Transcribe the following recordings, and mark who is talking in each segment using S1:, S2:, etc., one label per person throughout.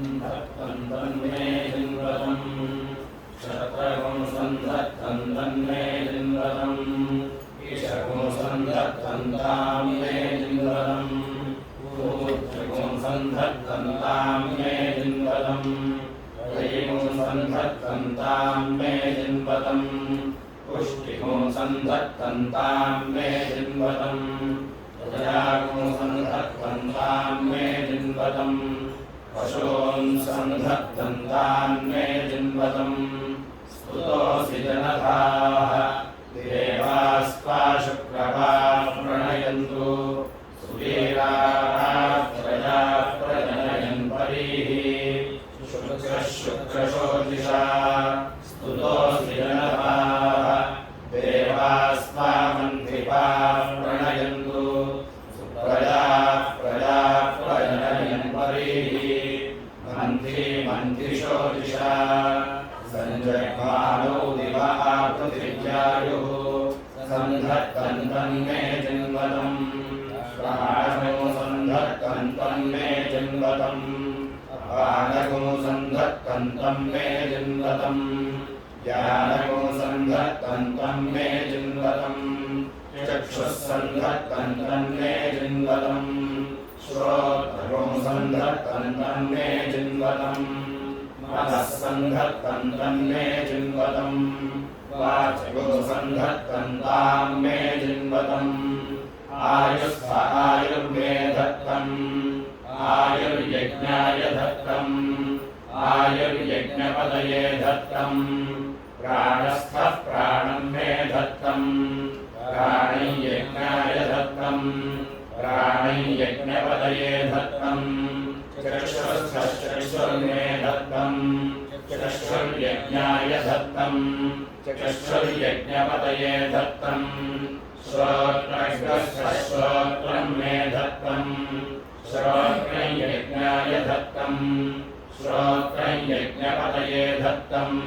S1: तन्मे जिन्वतम् क्षत्रगुं सन्धत्तन्मे जिन्वतम् ईशगुं सन्धत्तन्तां मे जिन्वतम् ऊर्ध्वगुं सन्धत्तन्तां मे जिन्वतम् रयिगुं सन्धत्तन्तां मे जिन्वतम् पुष्टिगुं सन्धत्तन्तां मे जिन्वतम् प्रजागुं सन्धत्तन्तां मे जिन्वतम् पशून् सन्धत्तन्तां मे जिन्वतम् स्तुतोऽसि जनताः देवास्त्वा शुक्रवाः प्रणयन्तु सुवीराः प्रजाः प्रजनयन् परीः शुक्रः शुक्रशोदिशा स्तुतोऽसि जनताः देवास्त्वा मन्त्रिपाः प्रणयन्तु प्रजाः प्रजाः प्रजनयन् परीः मन्त्रिशोदिशा सञ्जग्मानौ दिवः पृथिव्यायुः सन्धत्तन्मे जिन्वतम् प्राणगो सन्धत्तन्मे जिन्वतम् अपानगो सन्धत्तन्मे जिन्वतम् ज्ञानगो सन्धत्तन्मे जिन्वतम् चक्षुः सन्धत्तन्मे जिन्वतम् श्रोत्रगो सन्धत्तन्मे जिन्वतम् मनः सन्धत्तन्मे जिन्वतम् वाचगो सन्धत्तन्तां मे जिन्वतम् आयुस्थ आयुर्मे दत्तम् आयुर्यज्ञाय दत्तम् आयुर्यज्ञपदये दत्तम् प्राणस्थः प्राणं मे दत्तम् प्राणैर्यज्ञाय दत्तम् प्राणैर्यज्ञपदये दत्तम् चक्षुर्मे दत्तम् चक्षुर्यज्ञाय दत्तम् चक्षुर्यज्ञपदये दत्तम् श्रोत्रं मे दत्तम् श्रोत्रयज्ञाय दत्तम् श्रोत्रयज्ञपदये दत्तम्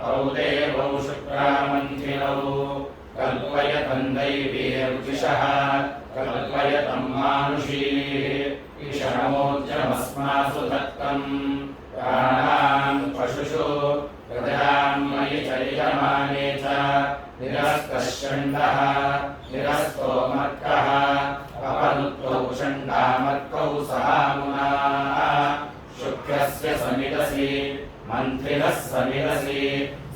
S1: औ देवौ शुक्रामन्त्रिणौ कल्पयतं दैवीर्जुषः कल्पयतं मानुषीः ईशमोर्जमस्मासु दत्तम् प्राणान् पशुषु प्रजान्मयि च यजमाने च निरस्तः षण्डः निरस्तो मर्कः अपनुत्वौ षण्डामर्कौ सहामुना शुक्रस्य समिदसि मन्त्रिणः समिदसि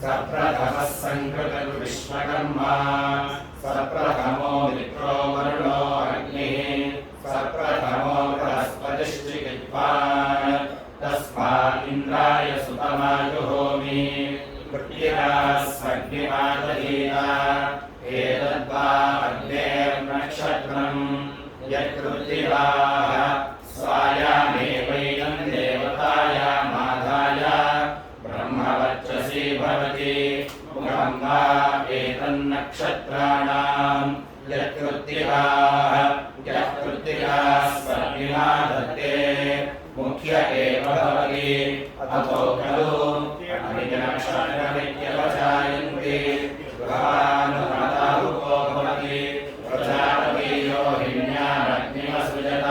S1: सप्रथमः सङ्कृतविश्वकर्मा सप्रथमो मित्रो वरुणो अग्निः सप्रथमो बृहस्पतिश्चिकित्वान् तस्मादिन्द्राय सुतमाजुहोमि पृथिव्यास्मग्निमादधीता एतद्वा अग्नेर्नक्षत्रम् यत्कृत्तिवाः स्वायामेवैनं देवतायामादाय ब्रह्मवर्चसी भवति मुखं वा एतन्नक्षत्राणां यत्कृत्तिवाः यत्कृत्तिवास्मग्निमा दत्ते मुख्य एव भवति अतो खलु अनिजनक्षत्रमित्यवचायन्ति गृहानुमताहुको भवति प्रजापति रोहिण्यामग्निमसृजत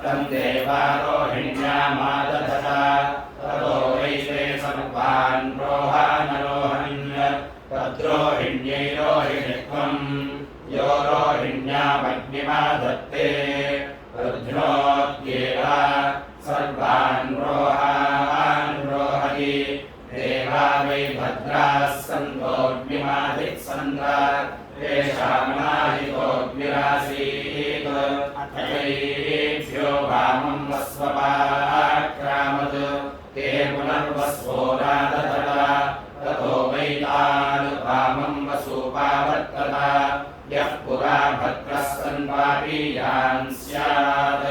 S1: तं देवा रोहिण्यामादधत ततो वैते सर्वान् रोहानरोहन् तद्रोहिण्यै रोहिणित्वम् यो रोहिण्यामग्निमादत्ते रुद्रोऽद्येव सर्वान् रोहान् रोहति देवा वै भद्राः सन्तोऽग्निमाधित्सन्ता तेषामाहितोऽग्निरासीत् अथैभ्यो वामं वस्वपाक्रामत् ते पुनर्वस्वोरादधत ततो वै तान् वामं वसूपावर्तत यः पुरा भद्रः सन्पापीयान् स्यात्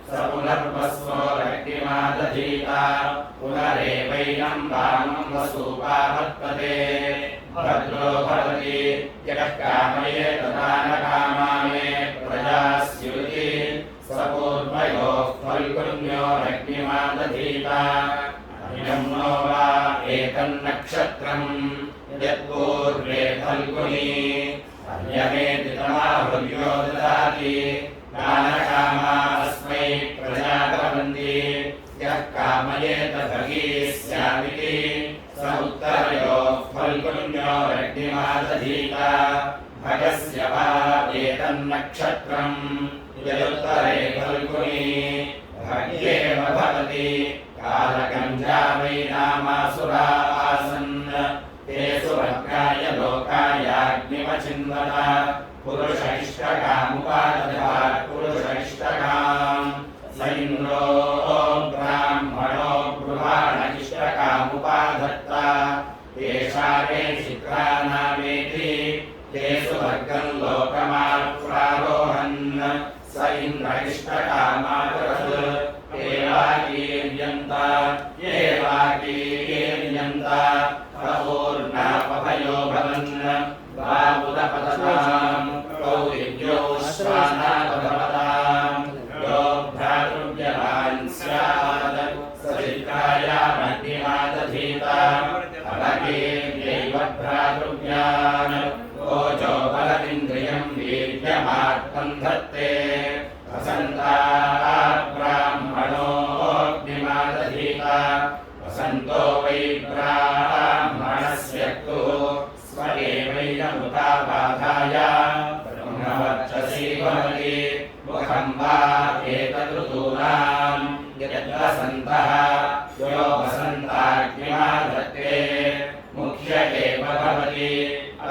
S1: स पुनर्वस्वोरग्निमादधीता पुनरेवैनं वामं वसूपावर्तते भद्रो भवति यः कामयेत न कामाये प्रजाः स्युति स पूर्वयोः फल्गुन्योरग्निमादधीता अयं नो वा एतन्नक्षत्रम् यत्पूर्वे फल्गुनी अन्यमेति तमाहुर्यो ददाति नानकामा अस्मै प्रजापवन्ति यः कामयेत भगी स्यामिति स उत्तरयोः फल्गुन्यो रग्निमादधीता भगस्य वा एतन्नक्षत्रम् यदुत्तरे फल्गुनी भग्येव भवति कालगञ्जा वै नामासुरा आसन् ते सुभद्राय लोकायाग्निमचिन्वत पुरुषैष्टकामुपादधात् पुरुषैष्टकाम् स इन्द्रो ब्राह्मणो ब्रुवाणैष्टकामुपाधत्ता तेषामे शिखरानामेति ते सुवर्गम् लोकमाप्रारोहन् स इन्द्रैष्टकामादरत् एवाकीर्यन्त अपूर्णापभयो भवन् बाहुदपतताम् कौरिभ्यो श्वानापभवताम् यो भ्रातृव्यवान् स्यात् स चित्रायामग्निमादधीता अवकीर्यैव भ्रातृव्यान् ओजो बलमिन्द्रियम् वीर्यमात्मम् धत्ते वसन्ताः ब्राह्मणोऽग्निमादधीता वसन्तो वै ब्राह्मणस्य स्व एवैनमुताबाधाय ब्रह्मवर्चसी भवति मुखम् वा एतदृतूनाम् यद्वसन्तः यो वसन्ताग्निमाधत्ते मुख्य एव भवति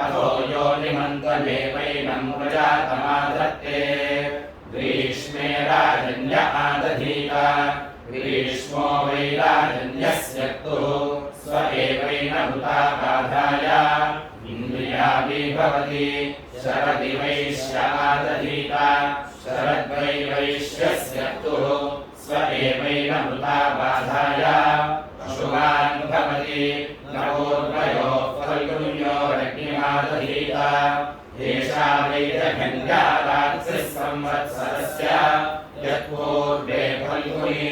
S1: अथो योनिमन्तमेवैनम् प्रजातमाधत्ते ग्रीष्मे राजन्य आदधीता ग्रीष्मो वै राजन्यस्य स्व एवैनमुताबाधाय इन्द्रियाभि भवति शरदि वैश्य आदधीता शरद्वै वैश्यस्य स्व एवैनमुताबाधाय पशुमान् भवति नवोर्वयो फल्गुन्यो रग्निमादधीता एषा वैदघन्या रात्रिः संवत्सरस्य यत्पूर्वे फल्गुनी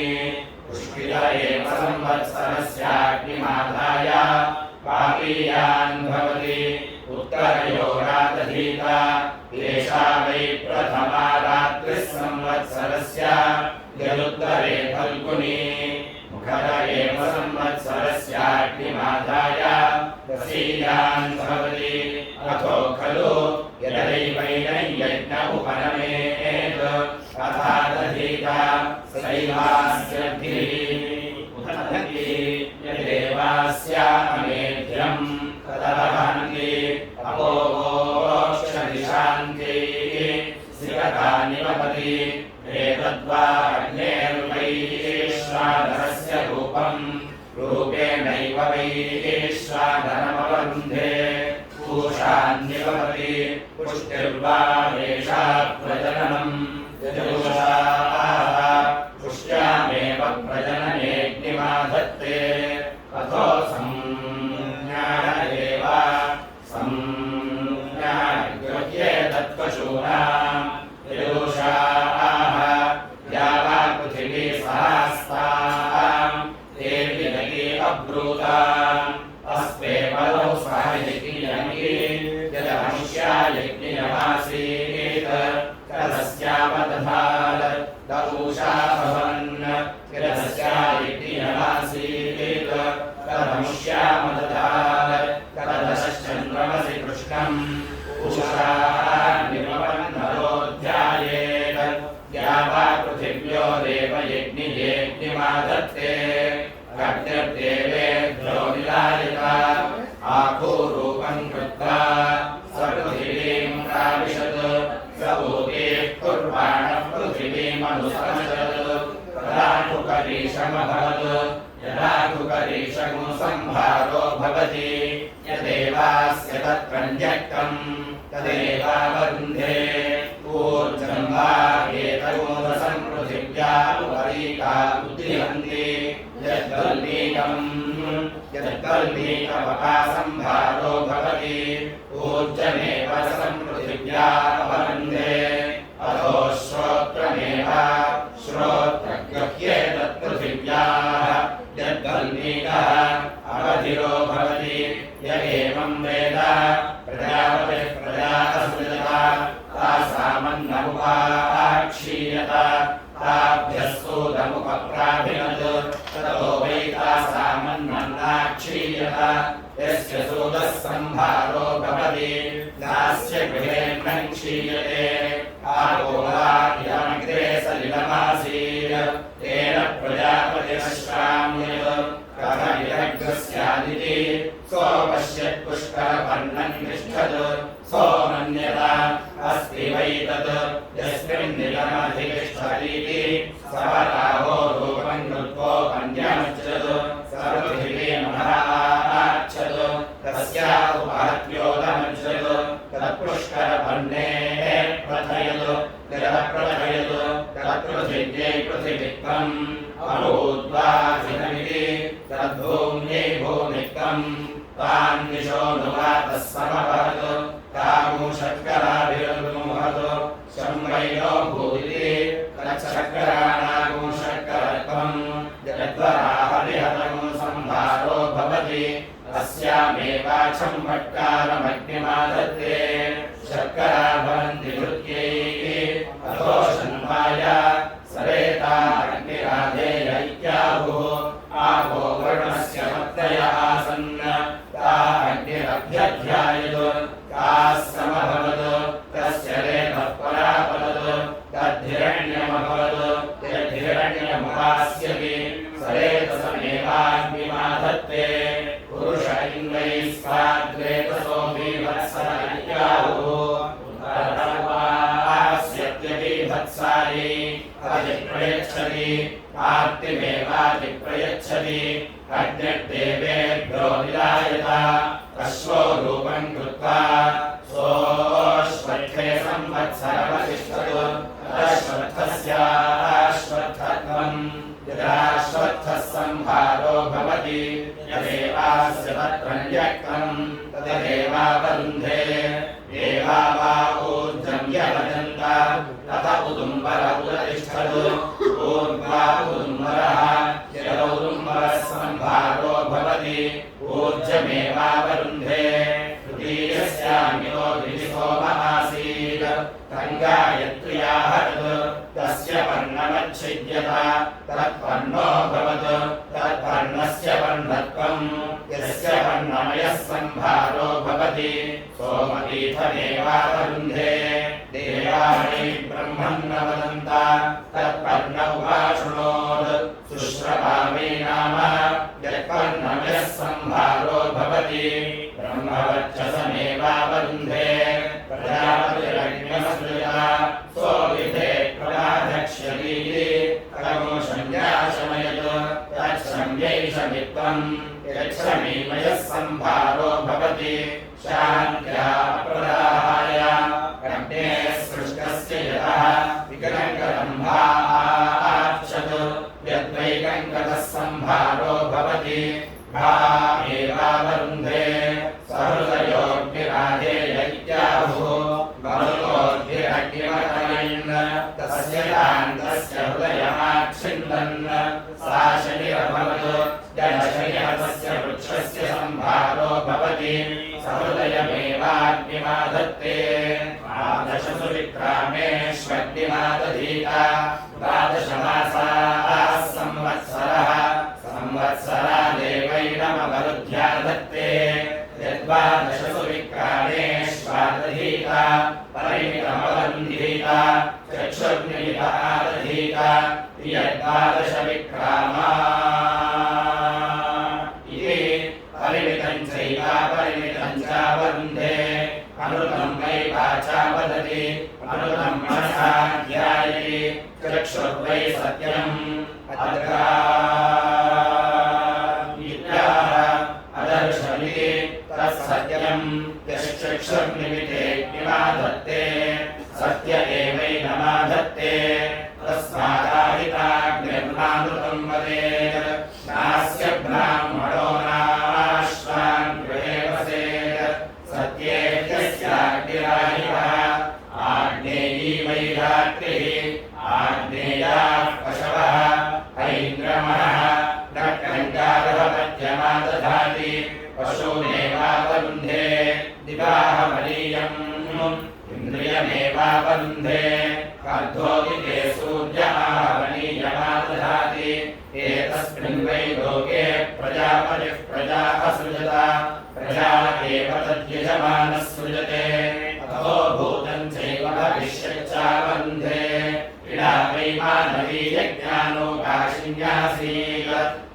S1: पुष्पित एव संवत्सरस्याग्निमादाय पापीयान् भवति उत्तरयो रादधीता एषा वै प्रथमा रात्रिः संवत्सरस्य यदुत्तरे फल्गुनी मुखर एव संवत्सरस्याग्निमादाय प्रसीयान् भवति अथो खलु यदैवैनं यज्ञ उपनमेत् तथा दधीता सैवास्यद्भिः उदधति यदेवास्यामेध्यम् तदवहन्ति अपोक्षदिशान्ति सिकता निवपति एतद्वा अग्नेर्वैश्वानरस्य रूपम् रूपेणैव वैश्वानरमवरुन्धे पूषान्निवपति पुष्टिर्वा एषा प्रजननम् यजुषाः पुष्यामेव प्रजननेऽग्निमाधत्ते अथो संज्ञानदेव संज्ञानगृह्ये तत्पशूनाम् यजुषाः या वा पृथिवी सहस्ताम् ते विदति अब्रूताम् अस्मे बलौ सह यज्ञियमि यदमनुष्या यज्ञियमासीत् तदस्यावदधात् तदूषा भवन् यदस्या यज्ञियमासीत् तदमुष्यामदधात् तदशश्चन्द्रमसि कृष्णम् उषा निमवन्नरोऽध्यायेत् या वा पृथिव्योरेव यज्ञियेऽग्निमाधत्ते अग्निर्देवेभ्यो निलायिता आभूरूपम् कृत्वा स पृथिवीम् प्राविशत् स ऊतेः कुर्वाणः पृथिवीमनुसमशत् तदानुकरीषमभवत् यदा कुकरीषमु संहारो भवति यदेवास्य तत्प्रन्यक्तम् तदेवावरुन्धे ऊर्जं वा एतयोदसं पृथिव्यामुपरीका उद्रिहन्ति यद्गल्मीकमपासंभारो भवति ऊर्जमेव रसं पृथिव्यामवरुन्धे अथो श्रोत्रमेव श्रोत्रगृह्ये तत्पृथिव्याः यद्गल्मीकः अवधिरो भवति य एवं वेद प्रजापतिः प्रजाः सृजता तासामन्नमुपाक्षीयत ताभ्यः सूदमुपप्राभिनत् ततो अन्नाक्षीयत यस्य सूतः सम्भारो भवति नास्य गृहेऽन्नं क्षीयते आपो वा इदमग्रे सलिलमासीत् तेन प्रजापतिश्राम्यत् कथमिदग्रस्यादिति सोपश्यत् पुष्करपर्णं तिष्ठत् सोमन्यत अस्ति वै तत् यस्मिन्निदमधितिष्ठतीति सवराहो रूपं कृत्वोपन्यमच्यत् सर्वपृथिवीमहाच्छत् तस्या उपहत्योदमच्यत् तत्पुष्करपर्णेः प्रथयत् निरप्रथयत् तत्पृथिव्यै पृथिवित्वम् अभूद्वाहिनमिति तद्भूम्यै भूमित्वम् तान् दिशो नुवातः समभवत् तामूषत्कराभिर्मुहत् शम्वैनो भूदिति तच्छर्कराणागुंशर्करत्वम् यद्वराहरिहतम् सम्भारो भवति अस्यामेवाचं भट्कारमग्निमादत्ते शर्करा भवन्ति भृत्यैः अथो शन्वाय सरेता अग्निराधेयैत्याहुः आपो वर्णस्य मत्तय आसन् ता अग्निरभ्यध्यायत् ताः समभवत् तस्य रेतः परापतत् तद्धिरण्यमभवत् यद्धिरण्यमुपास्यति सरेतसमेवाग्निमाधत्ते पुरुष इन्द्रैः स्वाद्रेतसो बीभत्सनैत्याहुः भत्सायै अधिप्रयच्छति आर्तिमेवाधिप्रयच्छति अग्निर्देवेभ्यो विलायत अश्वो रूपं कृत्वा सोऽश्वत्थे संवत्सरमतिष्ठतु तदश्वत्थस्याश्वत्थत्वम् यदाश्वत्थः सम्भारो भवति यदेवास्य तत्प्रण्यक्तम् तदेवावरुन्धे एवा वा ऊर्जं यवदन्त तत उदुम्बर उदतिष्ठतु ऊर्ध्वा उदुम्बरः यदौदुम्बरः सम्भारो भवति ऊर्जमेवावरुन्धे तृतीयस्यामितो दिविसोमः आसीत् तङ्गायत्र्याहत् तस्य पर्णमच्छिद्यत तत्पर्णो भवत् तत्पर्णस्य पर्णत्वम् यस्य पर्णमयः सम्भारो भवति सोमतीर्थमेवावरुन्धे देवानि ब्रह्मन्न वदन्त तत्पर्ण उपाशृणोत् शुश्रवामे नाम यत्पर्णमयः सम्भारो भवति ब्रह्मवर्चसमेवावरुन्धे प्रजापतिरग्निमसृजा सोऽविधे प्रमाधक्ष्यतीति तमोशम्याशमयत् तच्छम्यैषमित्वम् यच्छमीमयः सम्भारो भवति शान्त्या प्रदाहाय अग्नेः सृष्टस्य यतः विकलङ्कदम्भाच्छत् यद्वैकङ्कतः सम्भारो भवति भामेवावरुन्धे सहृदयोऽग्निराधेयैत्याहुः मरुतोऽग्निरग्निमतयन् तस्य दान्तस्य हृदयमाच्छिन्दन् सा शनिरभवत् जनशनिहतस्य वृक्षस्य सम्भारो भवति सहृदयमेवाग्निमाधत्ते द्वादशसु विक्रामेष्वग्निमादधीत द्वादशमासाः संवत्सरः संवत्सरा देवैनमवरुध्याधत्ते यद्वादशसु विक्रामेष्वादधीत परिमितमवरुन्धीत चक्षुर्निमितादधीत यद्वादश विक्रामा इति परिमितं चैव परिमितं चावरुन्धे अमृतं वै वाचा वदति अमृतं मनसा ध्यायति चक्षुर्वै सत्यम् अदर्शमिति तत्सत्यम् यश्चक्षुर्निमितेऽग्निमाधत्ते सत्य एवैनमाधत्ते तस्मादाहिताग्निर्नामृतं वदेत् नास्य ब्राह्मणो नाश्वान् गृहे वसेत् सत्येत्यस्याग्निराहितः आग्नेयी वैरात्रिः आग्नेयाः पशवः ऐन्द्रमणः न कङ्कारः मध्यमादधाति पशूनेवावरुन्धे दिवाहमलीयम् इन्द्रियमेवावरुन्धे कर्धोदिते सूर्यमावलीयमादधाति एतस्मिन् अस्मिन् वै लोके प्रजापतिः प्रजा असृजत प्रजा एव तद्यजमानः सृजते अथो भूतं चैव भविष्यच्चावन्धे इडा वै मानवी यज्ञानोकाशिन्यासीत्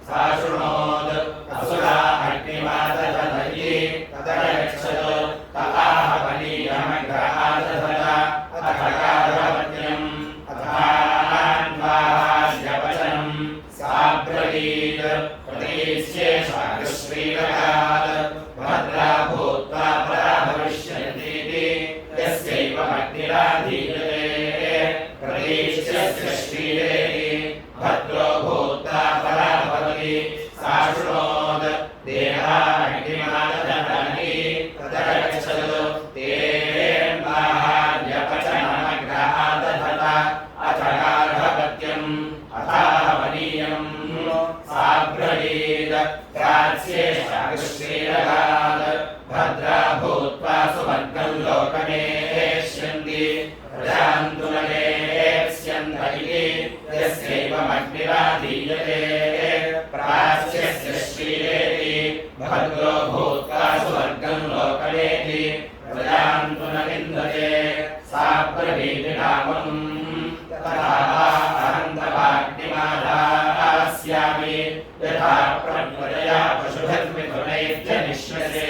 S1: सा शृणोत् असुरा अग्निमादधनयि तदयच्छत् तथाह बलीयमग्रहादधत अथ गार्हपत्यम् अथान्वाहार्यवचनम् साब्रवीत् प्रतीस्येषागश्रीरकात् भद्रा भूत्वा परा भविष्यन्तीति यस्यैवमग्निराधीयते प्रतीस्यस्य श्रीरेति भद्रो भूत्वा परा भवति सा शृणोत् देहाग्निमादधनयि तदयच्छत् तेन्वाहार्यवचनमग्रहादधत अथ गार्हपत्यम् अथाहवनीयम् साब्रवीत् प्राच्येषागश्रीरकात् भद्रा भूत्वा सुवर्गम् लोकमेष्यन्ति प्रजान्तु न नेष्यन्त इति यस्यैवमग्निराधीयते प्राच्यस्य श्रीरेति भद्रो भूत्वा सुवर्गम् लोकमेति प्रजान्तु न विन्दते साब्रवीतिनामम् तथा अहन्तवाग्निमादास्यामि यथा प्रज्ञया पशुभिर्मिथुनैश्च निश्यसे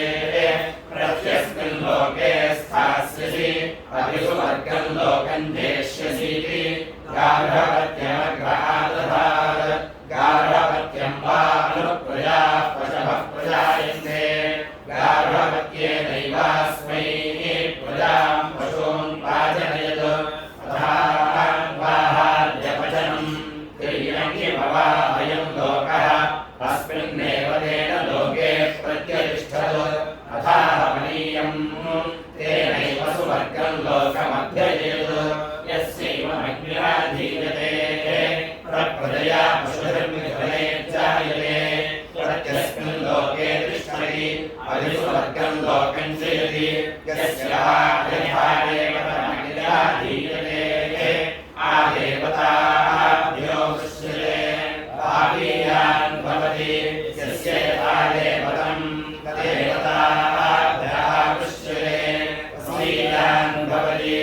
S1: प्रत्यस्मिन् लोके स्थास्यसि अभिसुवर्गं लोकं जेष्यसीति गार्हपत्यमग्रहादधात् गार्हपत्यं वा अनुप्रजाः पशवः प्रजायन्ते गार्हपत्येनैवास्मै प्रजां पशून् पाजनयत् अथान्वाहार्यवचनम् तेयं लोकः अस्मिन्नेव तेन लोके प्रत्यतिष्ठत् अथाहवनीयम् तेनैव सुवर्गं लोकमध्ययेत् यस्यैवमग्निराधीयते प्रप्रजया पशुभिर्मिथुनैर्जायते प्रत्यस्मिन् लोके तिष्ठति अभिसुवर्गं लोकं जयति यस्याः देवतामग्निराधीयते आदेवताभ्यो दृश्यते भावीयान् भवति यस्य यथा देवतं तदेवताभ्यः दृश्यते स्त्रीयान् भवति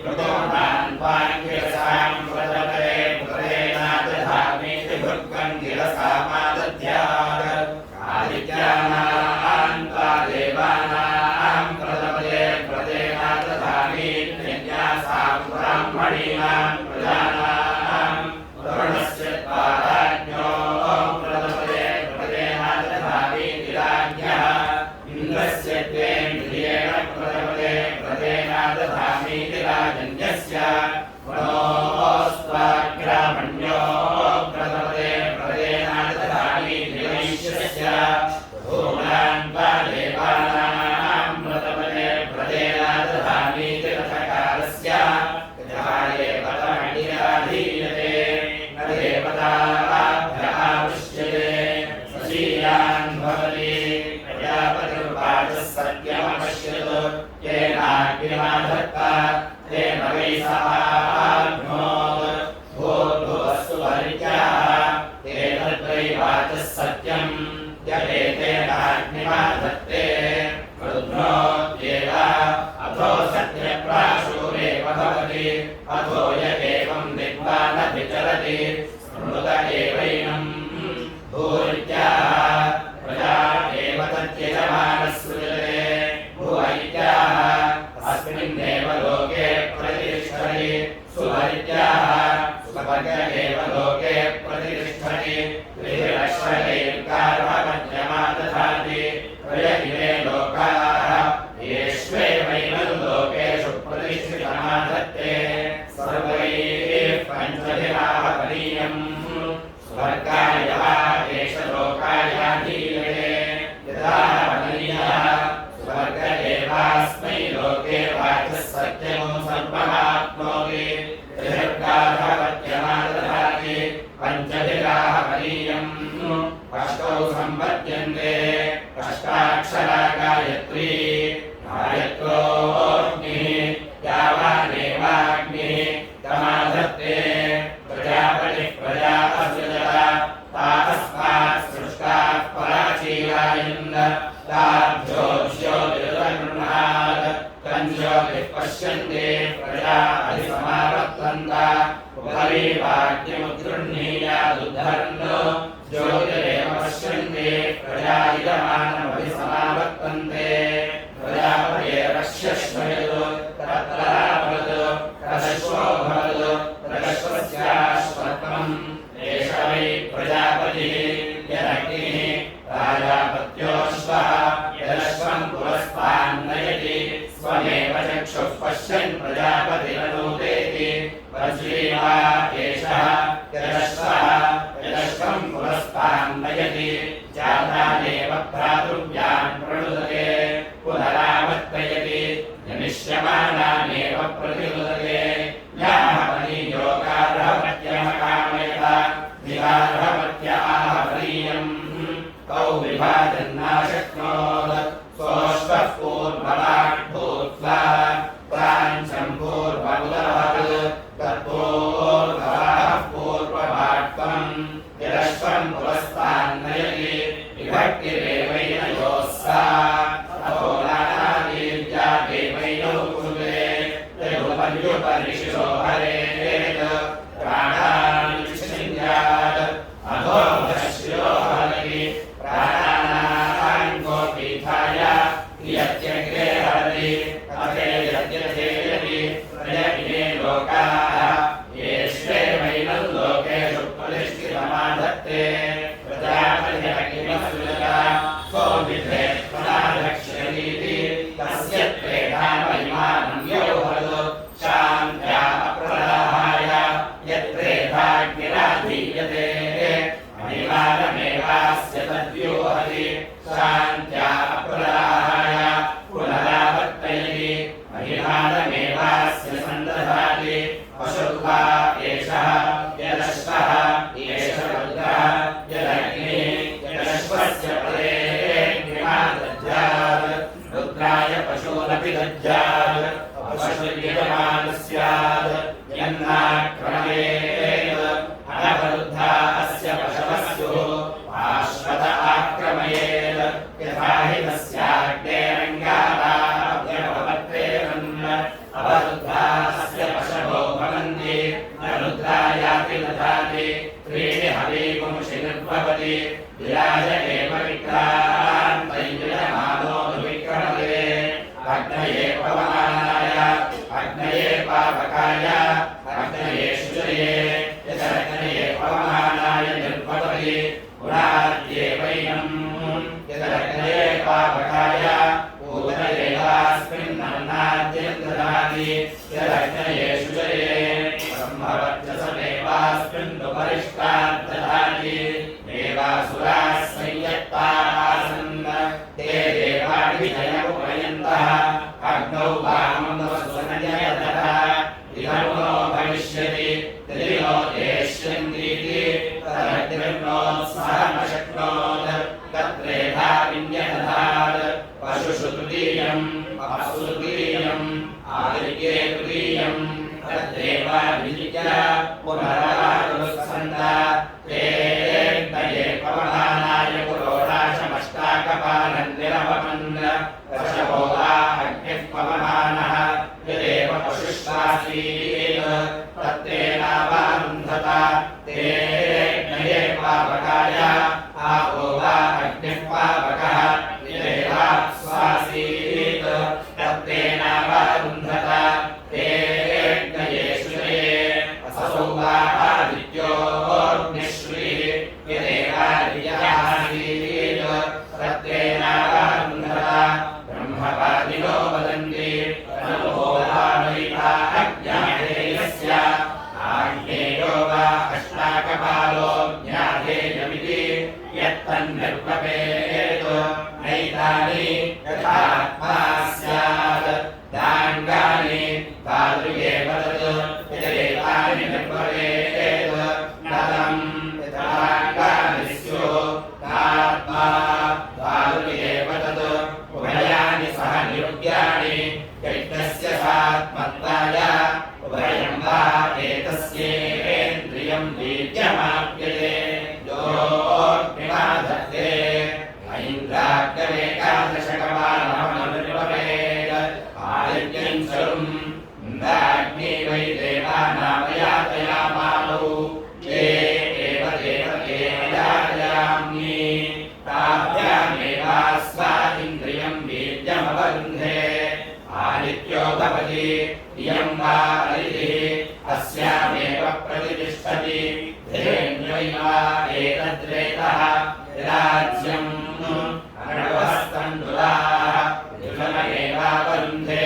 S1: मृदोनान् वाङ्गिरसां प्रदपते प्रदेनादधामीति भृग्वं गिरसामादध्यात् आदित्यानां त्वा देवानां प्रदपते प्रदेनादधामीत्यन्यासां ब्राह्मणीनां प्रजानां वरुणस्य त्वा राज्ञो प्रदपते प्रदेनादधामीति राज्ञः इन्द्रस्य त्वेन्द्रियेण प्रदपते प्रदेनादधामीति राजन्यस्य वनोस्त्वाग्रामण्यो प्रदपते प्रदेनादधामीति वैश्यस्य भूमान् वा देवानां प्रदपते प्रदेनादधामीति रथकारस्य देवतामग्निराधीयते न देवताभ्यः दृश्यते स्वशीयान् भवति प्रजापतिर्वाचः सत्यमपश्यत् येनाग्निमाधत्ता तेन वै सहाग्नोत् भूर्भुवस्सु परित्याः तेनद्वै वाचः सत्यम् यदेतेनाग्निमाधत्ते कृध्नोत्येव अथो सत्यप्राशुरेव भवति अथो य एवं विद्वानभिचरति स्मृत एवैनम् भूरित्याः प्रजा एव तद्यजमानः सृजते भुवैत्याः अस्मिन्नेव लोके प्रतिष्ठति सुवैत्याः सुवर्ग एव लोके प्रतिष्ठति त्रिरश्वैर्गार्हपत्यमादधाति त्रय इमे लोकाः येष्वेवैनं लोकेषु प्रतिष्ठितमाधत्ते सर्वैः पञ्चभिराहपनीयम् स्वर्गाय वा एष लोकायाधीयते यदा वनीयः स्वर्ग एवास्मै लोके वाचः सत्यमो सर्वमाप्नोति त्रिभिर्गार्हपत्यमादधाति पञ्चभिराहपनीयम् अष्टौ सम्पद्यन्ते अष्टाक्षरा गायत्री गायत्रोऽग्निः यावानेवाग्निः तमाधत्ते प्रजापतिः प्रजा असृजत तातस्मा ताभ्योज्योतिरुदगृह्णात् तञ्ज्योतिः पश्यन्ते प्रजा अधिसमावर्तन्त उपरीवाक्यमुद्गृह्णीयादुद्धरन् ज्योतिरेव पश्यन्ते प्रजा इदमानमभिसमावर्तन्ते प्रजापते रक्ष्यश्वयतु तत्रापदतु तदश्वो भवतु तदश्वस्याश्वत्वम् एष वै प्रजापतिः यदग्निः प्राजापत्योऽश्वः यदश्वम् पुरस्तान्नयति स्वमेव चक्षुः पश्यन् प्रजापतिरनूदेति वज्रीवा एषः यदश्वम् पुरस्तान्नयति जातानेव भ्रातृव्यान् प्रणुदते पुनरावर्तयति जनिष्यमानानेव प्रतिनुदते यामनीयोगार्हवत्यमकामयत विहार्हवत्य आहवरीयम् तौ विभाजन्नाशक्नोत् सोऽश्वः पूर्ववान् भूत्वा प्राञ्चम् पूर्वमुदभत् तत्पूर्ववाः पूर्ववाट्त्वम् यदश्वम् पुरस्तान्नयति विभक्तिरेवैन योऽस्सा ततो नानावीर्या देवैनौ कुरुते तयोपर्युपरिशिरो हरेत् प्राणान् विच्छिन्द्यात् अधोऽधशिरो हरति प्राणानाम् गोपीठाय यत्यग्रे हरति अथे यद्यथेयति प्रयतिने लोकाः येष्वेवैनं लोकेषु प्रतिष्ठितमाधत्ते प्रजापतिरग्निमसृजता को विधेत् प्रदारक्ष्यतीति तस्य त्रेधामहिमानं योहरतु शान्त्या अप्रदाहाय यत्रेधाग्निराधीयते महिमानमेवास्य तद्व्यूहति शान्त्या अप्रदाहाय पुनरावर्तयति महिमानमेवास्य सन्दधाति पशुर्वा एषः यदश्वः एष रुद्रः यदग्निः यदश्वस्य पदेऽग्निमादध्यात् रुद्राय पशूनपि दध्यात् पशुर्यजमानः स्यात् यन्नाक्रमयेत् अनवरुद्धा अस्य पशवः स्युः आश्वत आक्रमयेत् यथा हि तस्याग्नेरङ्गानाभ्यपवत्रेरन् अवरुद्धा अस्य पशवो भवन्ति न रुद्रायापि दधाति त्रीणि हवीपुंषि निर्भवति विराज एव विक्रान्तैर्यमानोऽनुविक्रमते अग्नये पवमानाय अग्नये पावकाय अग्नये शुचये यदग्नये पवमानाय निर्भवति पुराद्येवैनम् यदग्नये पावकाय ऊदयेवास्मिन्नन्नाद्यम् ददाति यदग्नये शुचये ब्रह्मवर्चसमेवास्मिन्नुपरिष्टात् ददाति देवासुराः संयत्ताः आसन् ते देवाभिजयमुपयन्तः अग्नौ वाममसुनयतः इदमुनो भविष्यति त्रिनो देष्यन्तीति तदग्निर्नोत्साहमशक्नोत् तत्रेधा विन्यदधात् पशुषु तृतीयम् अपसु तृतीयम् आदिर्ये तृतीयम् तद्देवाभिजित्य पुनरवारुत्सन्त तेऽग्नये पवमानाय पुरोडाशमष्टाकपालम् निरवमन् पशवो वा अग्निः पवमानः यदेव पशुष्वासीत् तत्तेनावारुन्धत तेऽग्नये पावकाय आपो वा अग्निः पावकः यदेवाप्स्वासीत् तत्तेनावारुन्धत तेऽग्नये शुचये असौ वा आदित्योऽग्निश्रीः यदेवादित्यासीत् तत्तेनावारुन्धत ब्रह्मवादिनो वदन्ति नमो वामयिता अज्ञातेयस्य आज्ञेयो वा अष्टाकपालो ज्ञातेयमिति यत्तन्निर्वपेत् नैतानि यथात्मा स्यात् दाङ्गानि तादृगेव तत् यदेतानि निर्वपेत् नतम् यथाङ्गानि स्युः तात्मा तादृगेव तत् उभयानि सह निरुद्यानि यज्ञस्य सात्मत्वाय उभयम् वा एतस्येन्द्रियम् वीर्यमाप्यते योऽग्निमाधत्ते ऐन्द्राग्नवे ताभ्यामेवास्वा इन्द्रियं वीर्यमवरुन्धे आदित्यो भवति इयं वा अदितिः अस्यामेव प्रतिष्ठति धेन्यैव एतद्वेदः राज्यम् अनवस्तण्डुलाः युजनमेवावरुन्धे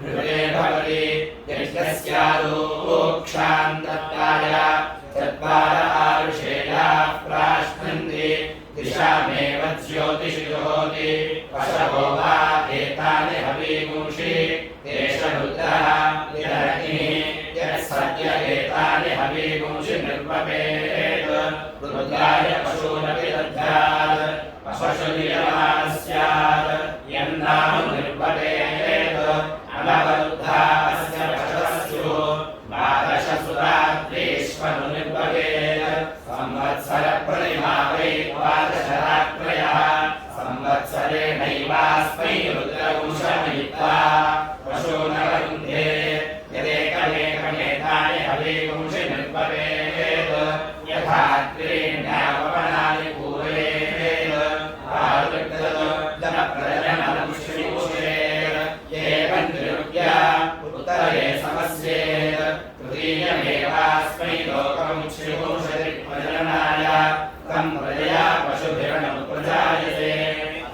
S1: हृदे भवति यज्ञस्यादोक्षान्तत्वाय चत्वार आरुषेयाः प्राश्नन्ति दिशामेव ज्योतिषि जुहोति पशवो वा एतानि हवीगुंषि एष रुद्रः विदर्हिः यत्सद्य एतानि हवीगुंषि निर्वपेत् रुद्राय पशूनपि दद्यात् पशुनियमानः स्यात् यन्नाम निर्वपेत् अनवरुद्धास्य पशवः स्युः द्वादशसुरात्रीष्वनु निर्वपेत् संवत्सरप्रतिमा वै द्वादशरात्रयः संवत्सरेणैवास्मै रुद्रवंशमयित्वा पशूनवरुन्धे यदेकमेकमेतानि हवीगुंषि निर्वपेत् यथा त्रीण्यावपनानि पूरयेत् जनप्रजनमुष्मिषेत् एवं निरुप्य उत्तरे समस्येत् तृतीयमेवास्मै लोकमुक्षिपुंशतिप्रजननाय तं प्रजया पशुभिरणमुपजायते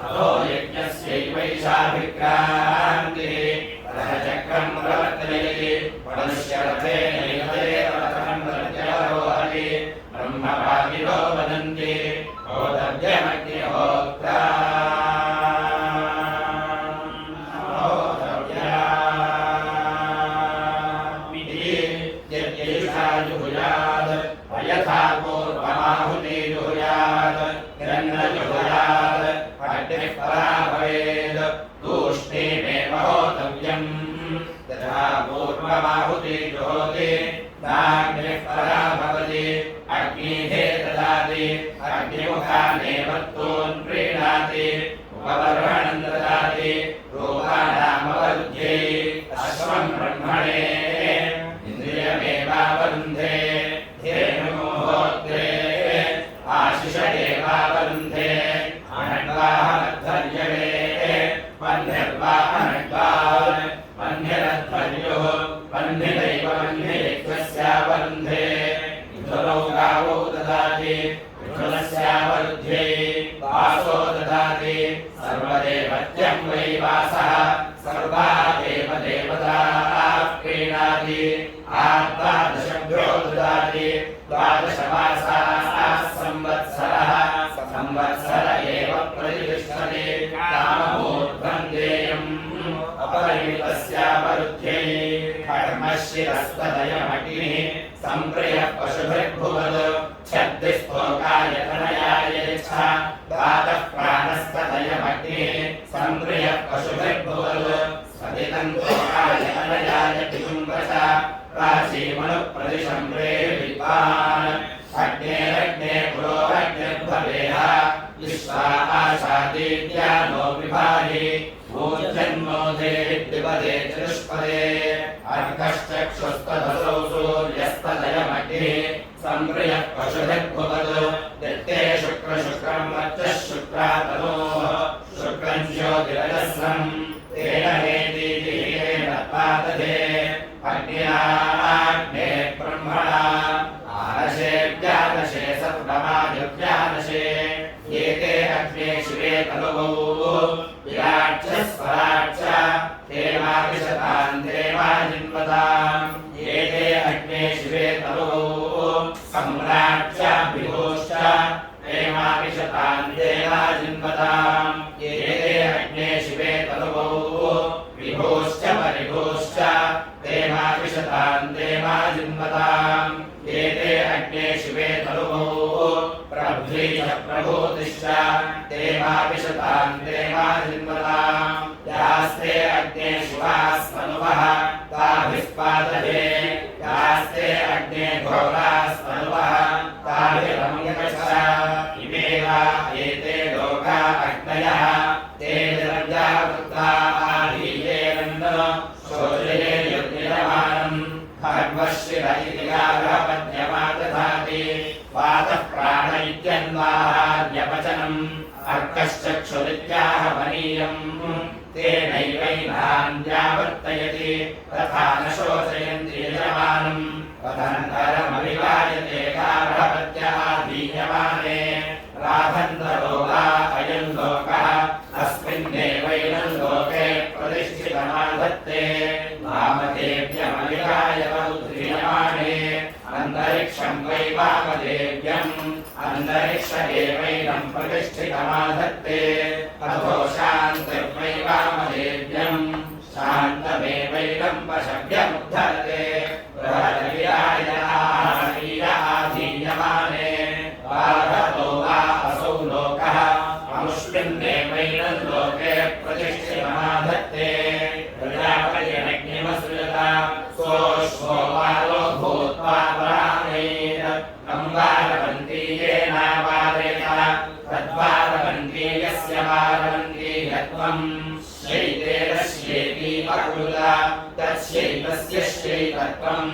S1: अहो यज्ञस्यैवैषाभिक्रान्तिः रथचक्रं प्रवर्तयति मनुष्यरथेनैव रथं प्रत्यवरोहति ब्रह्मवादिनो वदन्ति होतव्यमग्निहोत्रा यथा पूर्वमाहुति जुहुयात् हिरण्यजुहुयात् अग्निः परा भवेत् तूष्णीमेव होतव्यम् यथा पूर्वमाहुति जुहोति नाग्निः परा भवति अग्निः ददाति अग्निमुखानेव तून् प्रीणाति उपवर्हणं ददाति रूपाणामवरुध्ये अश्वं ब्रह्मणे इन्द्रियमेवावरुन्धे धेनुहोत्रे आशिष एवावरुन्धे अनड्वाहमध्वर्यवे वह्निर्वाहनड्वान् वह्निरध्वर्युः वह्निदैव वह्नियज्ञस्यावरुन्धे विधुरौ गावो ददाति विधुरस्यावरुध्ये वासो ददाति सर्वदेवत्यं वै वासः सर्वा एव देवताः प्रीणाति आत्मादशभ्यो ददाति द्वादशमासाः संवत्सरः संवत्सर एव प्रतिष्ठते काममूर्ध्वं देयम् अपरिमितस्यावरुध्ये कर्मशिरस्तदयमग्निः सम्प्रियः पशुभिर्भुवद् छद्दिस्तोकाय तनयाय यच्छा दातः प्राणस्तदयमग्निः सम्प्रियः पशुभिर्भुवद् सदितं तोकाय तनयाय पितुम्बचा प्राचीमनुप्रतिशम्प्रे विद्वान् अग्नेरग्ने पुरोरग्निर्भवेह विश्वा आशादीत्यानो विभाहि ऊर्जन्मोदे द्विपदे चतुष्पदे अर्कश्चक्षुस्तदसौ सूर्यस्तदयमग्निः सम्प्रियः पशुभिर्भुवद् यत्ते शुक्रं वर्चः शुक्रातनोः शुक्रं ज्योतिरजस्रं तेन हेतीतिहेन पादधे अग्निनाग्ने ब्रह्मणा आनशे व्यानशे सप्तमादिव्यानशे एते अग्ने शिवे तनुवौ विराट्च स्वराट्च देवाभिशतान् देवाजिन्वताम् एते अग्ने शिवे तनुवौ सम्राट्च विभूश्च देवाभिशतान् देवाजिन्वताम् एते अग्ने शिवे तनुवौ विभूश्च परिभूश्च देवाभिशतान् देवाजिन्वताम् एते अग्ने शिवे तनुवौ प्रभ्वी च प्रभूतिश्च देवाभिशतान् देवाजिन्वताम् यास्ते अग्ने शिवास्मनुवः ताभिस्पादहे यास्ते अग्ने घोरास्मनुवः ताभिरम्यकश्च इमेवा एते लोका अग्नयः ते निरव्यावृत्ता आधीयेरन् शोचये युज्यमानम् भगवश्शिर इति गार्हपद्यमादधाति वातः प्राण इत्यन्वाहार्यवचनम् अर्कश्चक्षुरित्याहवनीयम् तेनैवैनान् व्यावर्तयति तथा न शोचयन्ति यजमानम् तदनन्तरमविवायते गार्हपत्यः दीयमाने राधन्तरो वा अयम् लोकः अस्मिन्नेवैनम् लोके प्रतिष्ठितमाधत्ते वामदेव्यमविवायवुद्रीयमाणे अन्तरिक्षम् वै वामदेव्यम् अन्तरिक्ष एवैनम् प्रतिष्ठितमाधत्ते अथो शान्तिर्वै वामदेव्यम् शान्तमेवैनम् वशव्यमुद्धरते बृहदीयमाने बाधतो वा असौ लोकः अमुष्मिन्नेवैनम् लोके प्रतिष्ठितमाधत्ते प्रजापतिरग्निमसृजता सोऽश्वो बालो भूत्वा वारवन्तीयेनावारेत तद्वारवन्तीयस्य वारवन्तीयत्वम् शैतेरश्येति अकुला तस्यैतस्य शैतत्वम्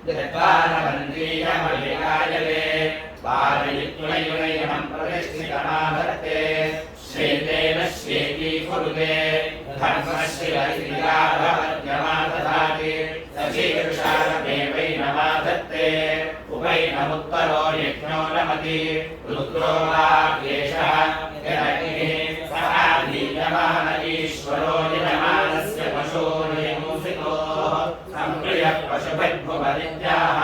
S1: यद्वारवन्तीयमविकायले वारयित्वैवैनम् प्रतिष्ठितमाधत्ते श्वेतेन श्वेती कुरुते धर्मशिरैराधवद्यमादधाति सजीवृषारमेवैनमाधत्ते उपैनमुत्तरो यज्ञो नमति रुद्रो वा एषः यदग्निः सः दीयमान ईश्वरो यजमानस्य पशूर्यमूसितो सम्प्रियः पशुभिर्भुवदित्याः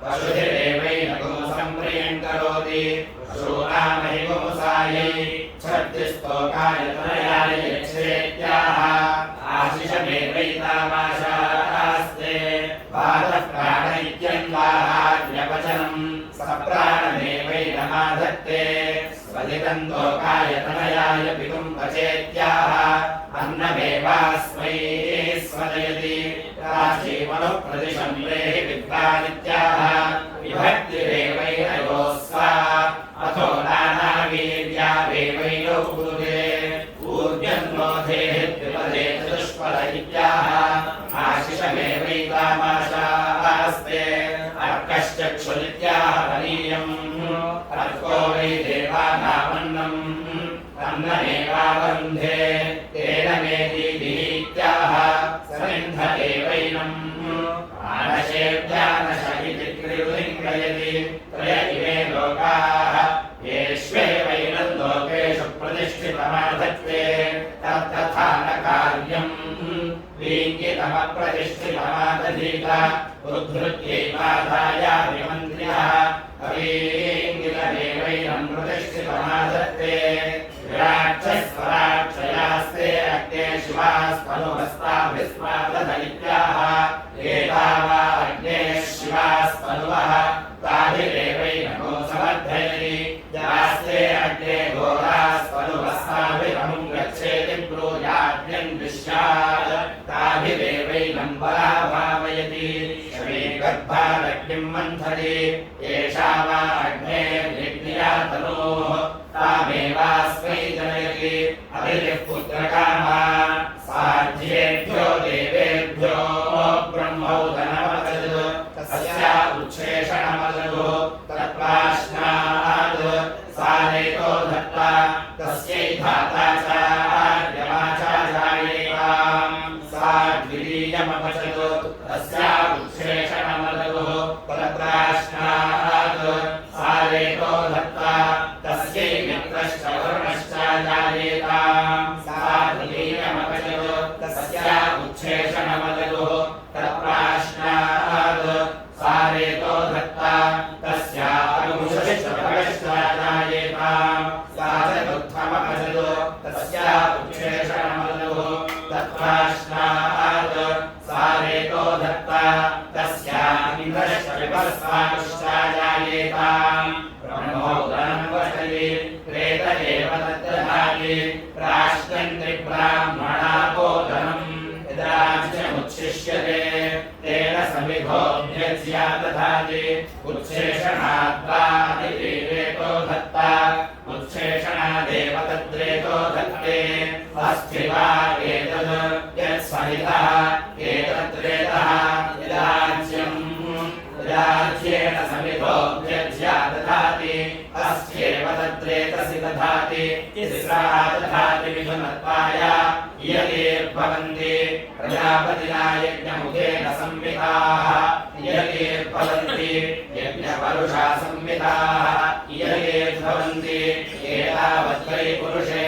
S1: पशुभिरेवैनको सम्प्रियम् करोति पशूनामहिमुसायै छत्तिस्तोकायतनयाय यच्छेत्याः आशिषमेवैतामाशास्ते बाधः प्राण इत्यन्वाहार्यवचनम् सप्राणमेवैनमाधत्ते स्वदितम् लोकायतनयाय पितुम् वचेत्याः अन्नमेवास्मै स्वदयति राशीमनुः प्रतिशम् प्रेहि विद्वानित्याः विभक्तिरेवैनयोस्वा अथो नानावीर्यावेवैनो कुरुते ऊर्जन्नोधेः त्रिपदे चतुष्पद इत्याह आशिषमेवैतामाशास्ते अर्कश्चक्षुरित्याहवनीयम् अर्को वै देवानामन्नम् अन्नमेवावरुन्धे तेन मे दीदीत्याह समिन्ध एवैनम् आनशेभ्यानश इति त्रिवृलिङ्गयति त्रय इमे लोकाः येष्वेवैनम् लोकेषु प्रतिष्ठितमाधत्ते तत्तथा न कार्यम् वीङ्गितमप्रतिष्ठितमादधीत उद्धृत्यैवाधायाभिमन्त्र्यः अवीङ्गितमेवैनम् प्रतिष्ठितमाधत्ते विराक्षस्वराक्षयास्ते अग्ने शिवास्पनुहस्ताभिस्वादधैत्याः एता वा अग्ने शिवास्पनुवः ताभिरेवैनको समर्थयति यास्ते अग्ने घोरास्पनुहस्ताभिरमुम् गच्छेति ब्रूयाद्यम् विश्यात् ताभिरेवैनम् पराभावयति शमीगर्भारग्निम् मन्थति एषा वा अग्नेर्यज्ञया तनोः तामेवास्मै जनयति अभिः पुत्रकामा साध्येभ्यो देवेभ्यो ब्रह्मौदनमददु तस्या उच्छेषणमददु तत्प्राश्नात् सारेतो दत्ता तस्यै धाता चार्यमाचार्येताम् सा द्वितीयमपचतु तस्या उच्छेषणमददु तत्प्राश्नात् सारेतो दत्ता तस्यै मित्रश्च वरुणश्च जायेताम् सा तृतीयमपचतु तस्या उच्छेषणमददु तत्प्राश्नात् सारेतो दत्ता तस्या अनुमुषश्च भगश्च जायेताम् सा चतुर्थमपचतु तस्या उच्छेषणमददु तत्प्राश्नात् सारेतो दत्ता तस्या इन्द्रश्च विपस्वानुश्च जायेताम् ब्रह्मोदनम् वचति प्रेत एव तद्दधाति प्राश्नन् त्रिब्राह्मणापोदनम् यदाज्यमुच्छिष्यते तेन समिधोऽभ्यज्या दधाति उच्छेषणाद्वादिरेतो दत्ता उच्छेषणादेव तद्रेतो दत्ते अस्ति वा एतद् यत्सहितः एतद्रेतः यदाज्यम् राज्येन समिधोऽभ्यज्या दधाति अस्येव तद्रेतसि दधाति तिस्रा दधाति मिथुनत्वाय इयतेर्भवन्ति प्रजापतिना यज्ञमुखेन संविताः इयतेर्भवन्ति यज्ञपरुषा संविताः इयतेर्भवन्ति एतावद्वै पुरुषे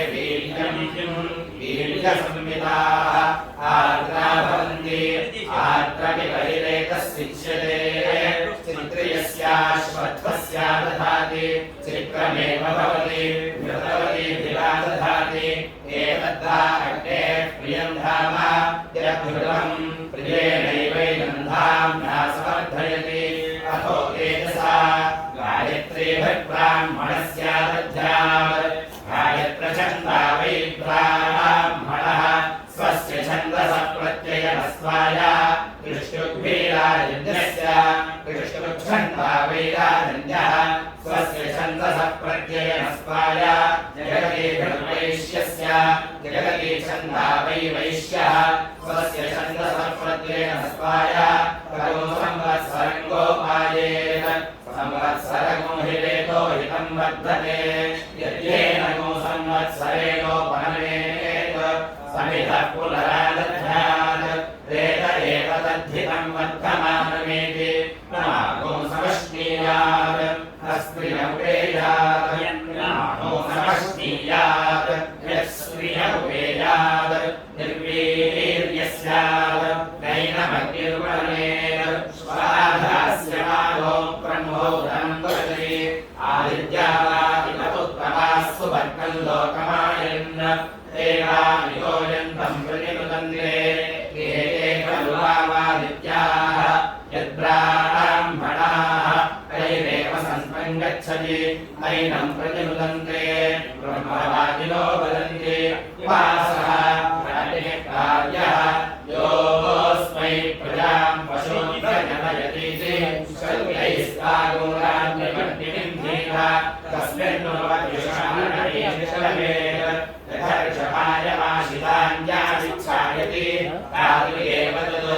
S1: वीर्यसंविताः आर्द्रा भवन्ति आर्द्रविपरिरेकस्विच्यते चित्रियस्याश्वत्थस्या दधाति चित्रमेव भवति मृतवती भिला दधाति एतद्धा अग्ने प्रियं धाम यद्घृतं प्रियेणैवैनं धाम्ना समर्थयति अथो तेजसा गायत्रीभिर्ब्राह्मणस्या दध्यात् गायत्रछन्दा वै ब्राह्मणः स्वस्य छन्दसः प्रत्ययनस्वाय कृष्णुग्भीराजन्यस्य कृष्णुच्छन्दा वै राजन्यः स्वस्य छन्दसः प्रत्ययनस्वाय जगतीभिर्वैश्यस्य जगती छन्दा वै वैश्यः स्वस्य छन्दसः प्रत्ययनस्वाय करो संवत्सरं गोपायेत् संवत्सरगो हि वेदो हितं वर्धते यद्येन गो संवत्सरेणोपहमेत् समितः पुनरादध्यात् रेत एव तद्धितं वर्धमानमेति नागो समश्नीयात् अस्त्रियमुपेयात् नागो समश्नीयात् यस्त्रियमुपेयात् निर्वीर्यस्यात् नैनमग्निर्वणेत् स्वाधास्य मागो ब्रह्मोदनं वदति आदित्यावादितपुत्तमाः सुवर्गं लोकमायन् देवानियोजन्तं प्रतिनुदन्ते ये खलु वादित्याः यद्ब्राह्मणाः तैरेव सन्तं गच्छति नैनं प्रतिनुदन्ते ब्रह्मवादिनो वदन्ति वासः कार्यः योऽस्मै प्रजां पशून् प्रजनयति शल्यैस्तागोराज्ञमग्निमिन्धीः तस्मिन्नुपद्युषाणेषवेत् यथर्षभायमाशिताञ्जाविच्छायति तादृगेव तद्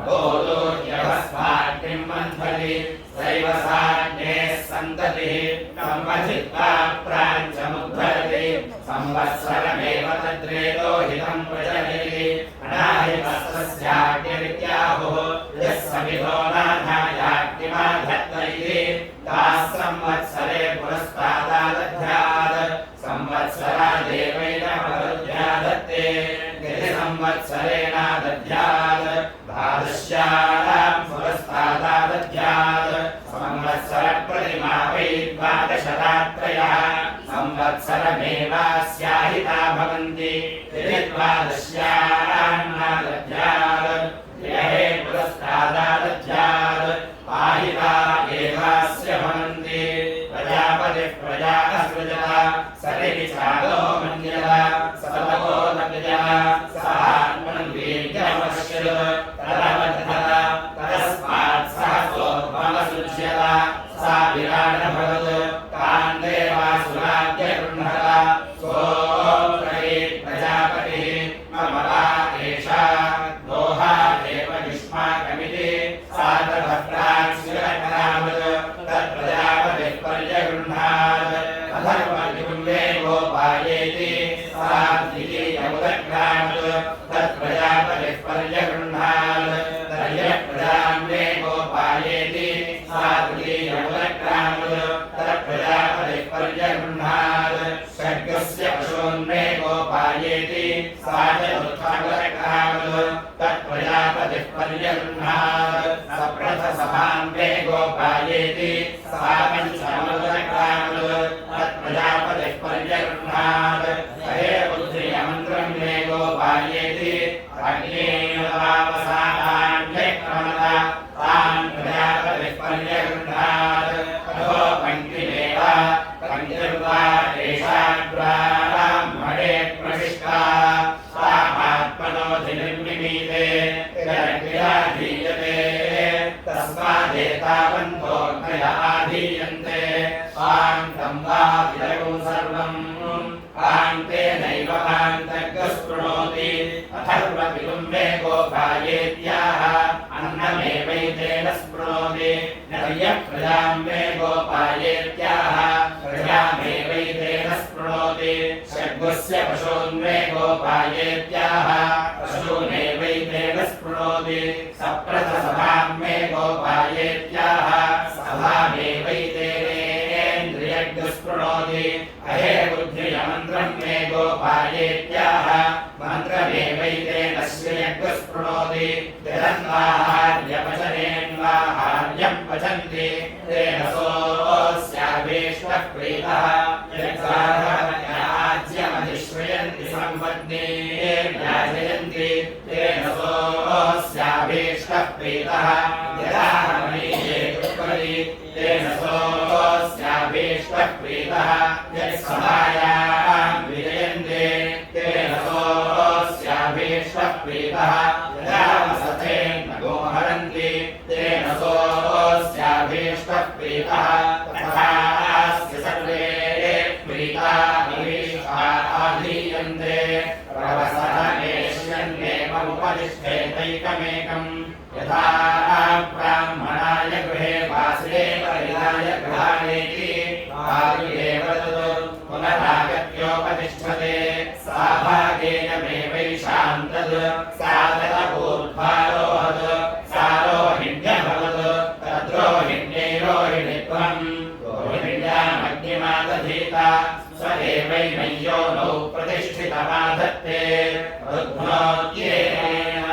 S1: गोदोर्यभस्माग्निं मन्थति सैव साग्नेः सन्ततिः तमधित्वा प्राञ्चमुद्धरति संवत्सरमेव तद्रेतो हितं प्रजनयति अनाहितस्तस्याग्निरित्याहुः यः समिधो नाधायाग्निमाधत्त इति ताः संवत्सरे पुरस्तादादध्यात् संवत्सरादेवैनमदध्यादत्ते यदि संवत्सरेणादध्यात् द्वादश्यां पुरस्तादादध्यात् संवत्सरप्रतिमा वै द्वादशरात्रयः संवत्सरमेवास्याहिता भवन्ति यदि द्वादश्यां देहे पुरस्तादादध्यात् आहिता एवास्य भवन्ति प्रजापतिः प्रजा असृजत सरिविचारो मन्यत सतको नव्यजः सहात्मनं वीर्यमश्यत् तदवधत तस्मात् सहसोपमसृज्यत सा विराटभवत् तान् देवासुराद्यगृह्णत सोऽब्रवीत् प्रजापतिः मम वा एषा दोहा एव युष्माकमिति सा तदभ्राक्ष्यकरावत् तत्प्रजापतिः पर्यगृह्णात् अथर्वणिकुम्भे गोपायेति सा द्वितीयमुदग्रामत् तत्प्रजापतिः पर्यगृह्णात् तर्यप्रजाम्बे गोपायेति सा तृतीयमुदग्रामत् तत्प्रजापतिः पर्यगृह्णात् षड्गस्य पशून्मे गोपायेति सा चतुर्थमुदग्रामत् तत्प्रजापतिः पर्यगृह्णात् सप्रथसभाम्बे गोपायेति सा पञ्चमुदग्रामत् तत्प्रजापतिः पर्यगृह्णात् सहे बुद्धियमन्त्रं मे गोपायेति अग्नेयवावसानान्यक्रमत तान् प्रजापतिः पर्यगृह्णात् अथो पङ्क्तिमेव पङ्क्तिर्वा एषा ब्राह्मणे प्रविष्टा सामात्मनोऽधिनिर्मिमीते जगद्विराधीयते तस्मादेतावन्तोऽग्नय आधीयन्ते आन्तं वा विदगुं सर्वम् आन्तेनैव आन्तर्गस्पृणोति अथर्वविलुम्बे गोपायेत्याह अन्नमेवैतेन स्पृणोति नर्यः प्रजां मे गोपायेत्याह प्रजामेवैतेन स्पृणोति षड्गुः पशुस्य पशून्वे गोपायेत्याह पशूनेवैतेन स्पृणोति सप्रथसभां मे गोपायेत्याह सभामेवैतेनेन्द्रियज्ञ स्पृणोति अहे बुद्धियमन्त्रं मे गोपायेत्याह मन्त्रमेवैतेन श्रियज्ञ स्पृणोति यदन्वाहार्यपचनेन्वाहार्यं पचन्ति तेन सोऽस्याभीष्टः प्रीतः यज्ञाज्यमधिश्रयन्ति सम्पत्ने व्याजयन्ति तेन सोऽस्याभीष्टः प्रीतः यदा मनीये दुष्करि तेन सोऽस्याभीष्टः प्रीतः यत्सभायां विजयन्ते तेन सोऽस्याभीष्टः प्रीतः यदा वसतेन गोहरन्ति तेन सोऽस्याभीष्टः प्रीतः तथास्य सर्वे प्रीता आधीयन्ते प्रवसनमेष्यन्नेवमुपतिष्ठेतैकमेकम् यथा ब्राह्मणाय गृहे वासुदेवरिदाय गृहाणेति आयुरेव तत् पुनरागत्योपतिष्ठते सा भागेन मेवैषां तद् सा तदभूद्भारोहत् सा रोहिण्यभवत् तद्रोहिण्यै रोहिणित्वम् रोहिण्यामग्निमादधीता स एवैनय्यो नौ प्रतिष्ठितमाधत्ते रुद्ध्नोत्येन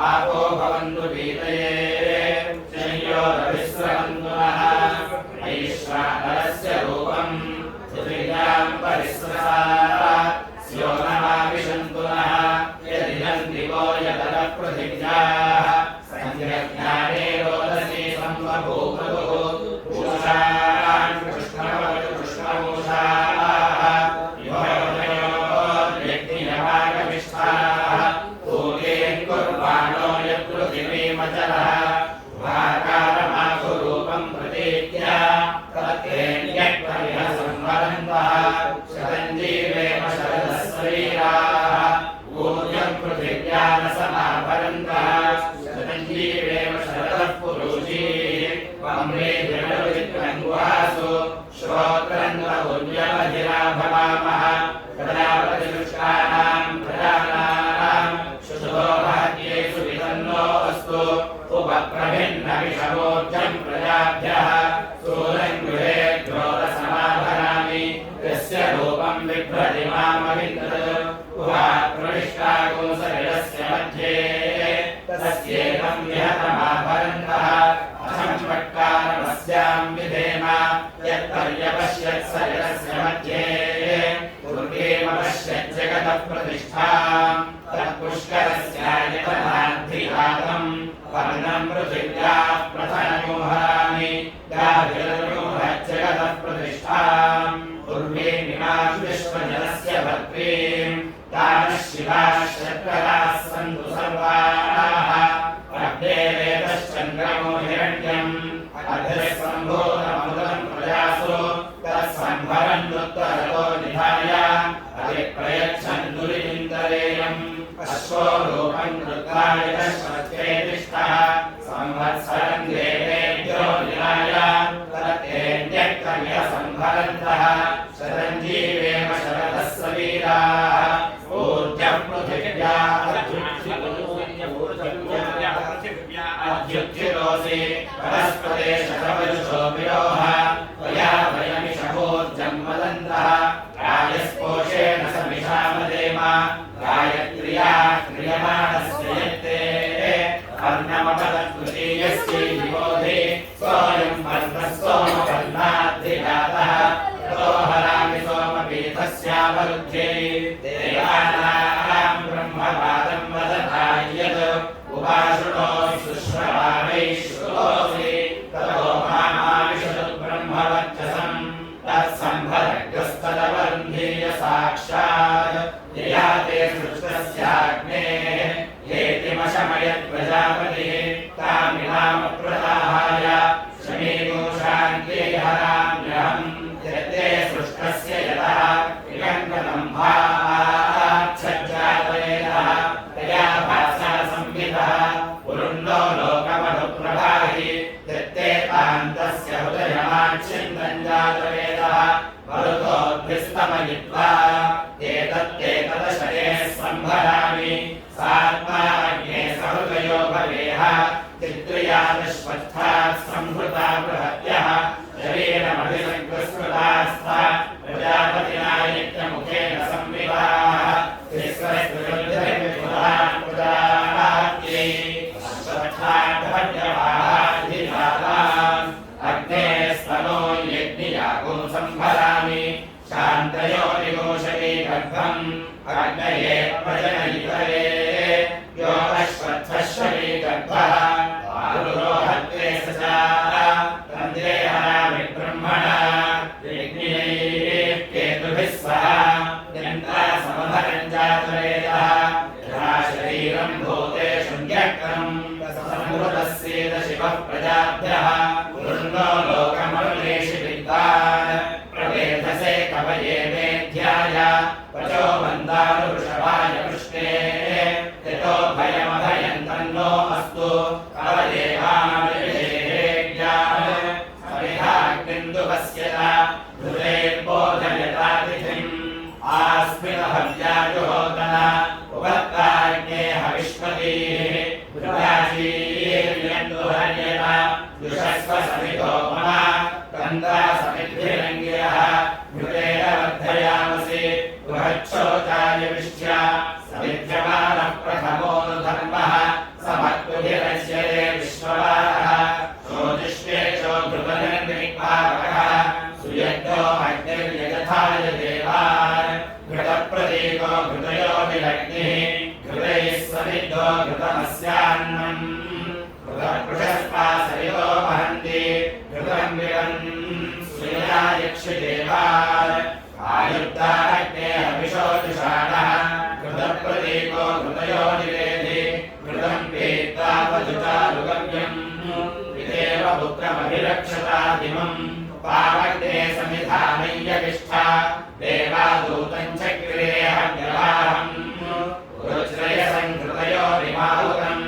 S1: आपो भवन्तु वीतये शय्योरभिस्रवन्तुनः ऐश्वानरस्य रूपम् पृथिव्यां परिस्रसा स्यो नमाविशन्तुनः यदिदं दिवो यदनः पृथिव्याः सञ्जज्ञाने रोदसी सम्बभूवतुः पूषान् कृष्णवतु कृष्णमूषाः योगयोर्यज्ञयमागमिष्ठाः पूर्वेन् कुर्वाणो यत्पृथिवीमचलः भाकारमाकुरूपं प्रतीत्य तत्तेऽन्यक्तमिह संवरन्तः शतञ्जीवेम शरदस्वरीराः ऊर्जं पृथिव्या न समाभरन्तः शतञ्जीवेम शरदः पुरुषीः वम्रे दृढवित्रं गुहासु श्रोत्रं ऊर्जमधिरा भवामः तदा प्रतिदुष्टानां प्रजानां शुशो भाग्येषु वितन्नो अस्तु उपप्रभिन्नविषमोर्जं प्रजाभ्यः स्थूलं गृहे द्रोरसमाभरामि यस्य रूपं बिभ्रति मामविन्दत् उभाप्रविष्टागोसरिरस्य मध्ये तस्येदं विहतमाभरन्तः अहं पट्कारमस्यां विधेम यत्पर्यपश्यत्सरिरस्य मध्ये पूर्वेमपश्यज्जगतः प्रतिष्ठां तत्पुष्करस्यायतनाद्धिघातम् वर्णं पृथिव्याः प्रथनमोहरामि गाभिर्मोहज्जगतः प्रतिष्ठां पूर्वेमिमां विश्वजनस्य भर्त्रीं तानः शिवाः शर्कराः सन्तु सर्वाः अग्नेवेदश्चन्द्रमो हिरण्यम् अधःसम्भूतमृतं प्रजासु तत्सम्भरन्नुत्तरतो निधाय अधिप्रयच्छन् दुरिनिन्दरेयम् अश्वो रूपं रुद्राय दशरथे तिष्ठः संवत्सरं देवेभ्यो निधाय तत्तेऽन्यक्तमिह सम्भरन्तः शतञ्जीवेम शरदः सवीराः ऊर्जः पृथिव्या अद्युत्थितोऽसि वनस्पते शतवजुषो विरोह त्वया वयमिषमूर्जं वदन्तः राजस्पोषेण समिषामदेम गायत्र्या क्रियमाणस्य यत्ते कर्णमपदत्तृतीयस्य विबोधे सोऽयं वर्णः सोमवर्णाद्धिजातः ततो हरामि सोमपीठस्यावरुध्ये देवानां अग्नये प्रजनयितवे यो अश्वत्थश्वमी गर्भः आरुरोहत्रे सचा तन्द्रे हरामि ब्रह्मणा यज्ञैः केतुभिः सह यन्त्रा समभरम् जातवेदः यथा शरीरम् भूतेषु न्यक्तम् समृतस्येद शिवः प्रजाभ्यः वृन्दो लोकमरुणेषु विद्वान् प्रवेधसे कवये मेध्याय वचो मन्दारुषभाय कृष्णे यतो भयमभयम् तन्नो अस्तु कवये वामविषेज्ञान् समिधाग्निन्दुपस्यत धुरेर्बोधयतातिथिम् आस्मिनहव्याजुहोतन उपत्ताग्ने हविष्मतीः भृगाजीर्यन्दुहर्यत युषस्व समितो मम कन्दा समिद्भिरङ्गिरः घृतेरवर्धयामसि बृहच्छोचाय विश्य समिध्यमानः प्रथमोऽनुधर्मः समत्कुभिरस्यते विश्ववारः ज्योतिष्वेशो घृतनिर्विक्पारकः सुयज्ञो अग्निर्यजथाय देवान् घृतप्रतीको घृतयो विलग्निः घृतैः समिद्धो घृतमस्यान्नम् घृतपृषस्पा सरितो वहन्ति घृतम् विवन् सूर्या यक्षदेवान् आयुक्ताग्ने हविषोजुषाणः घृतप्रतीको घृतयो निवेदि घृतम् पीत्वापजुचारुगव्यम् विदेव पुत्रमभिरक्षतादिमम् पावग्ने समिधानय्यविष्ठा देवादूतम् चक्रे हव्यवाहम् रुच्रयसम् घृतयो विमाहुतम्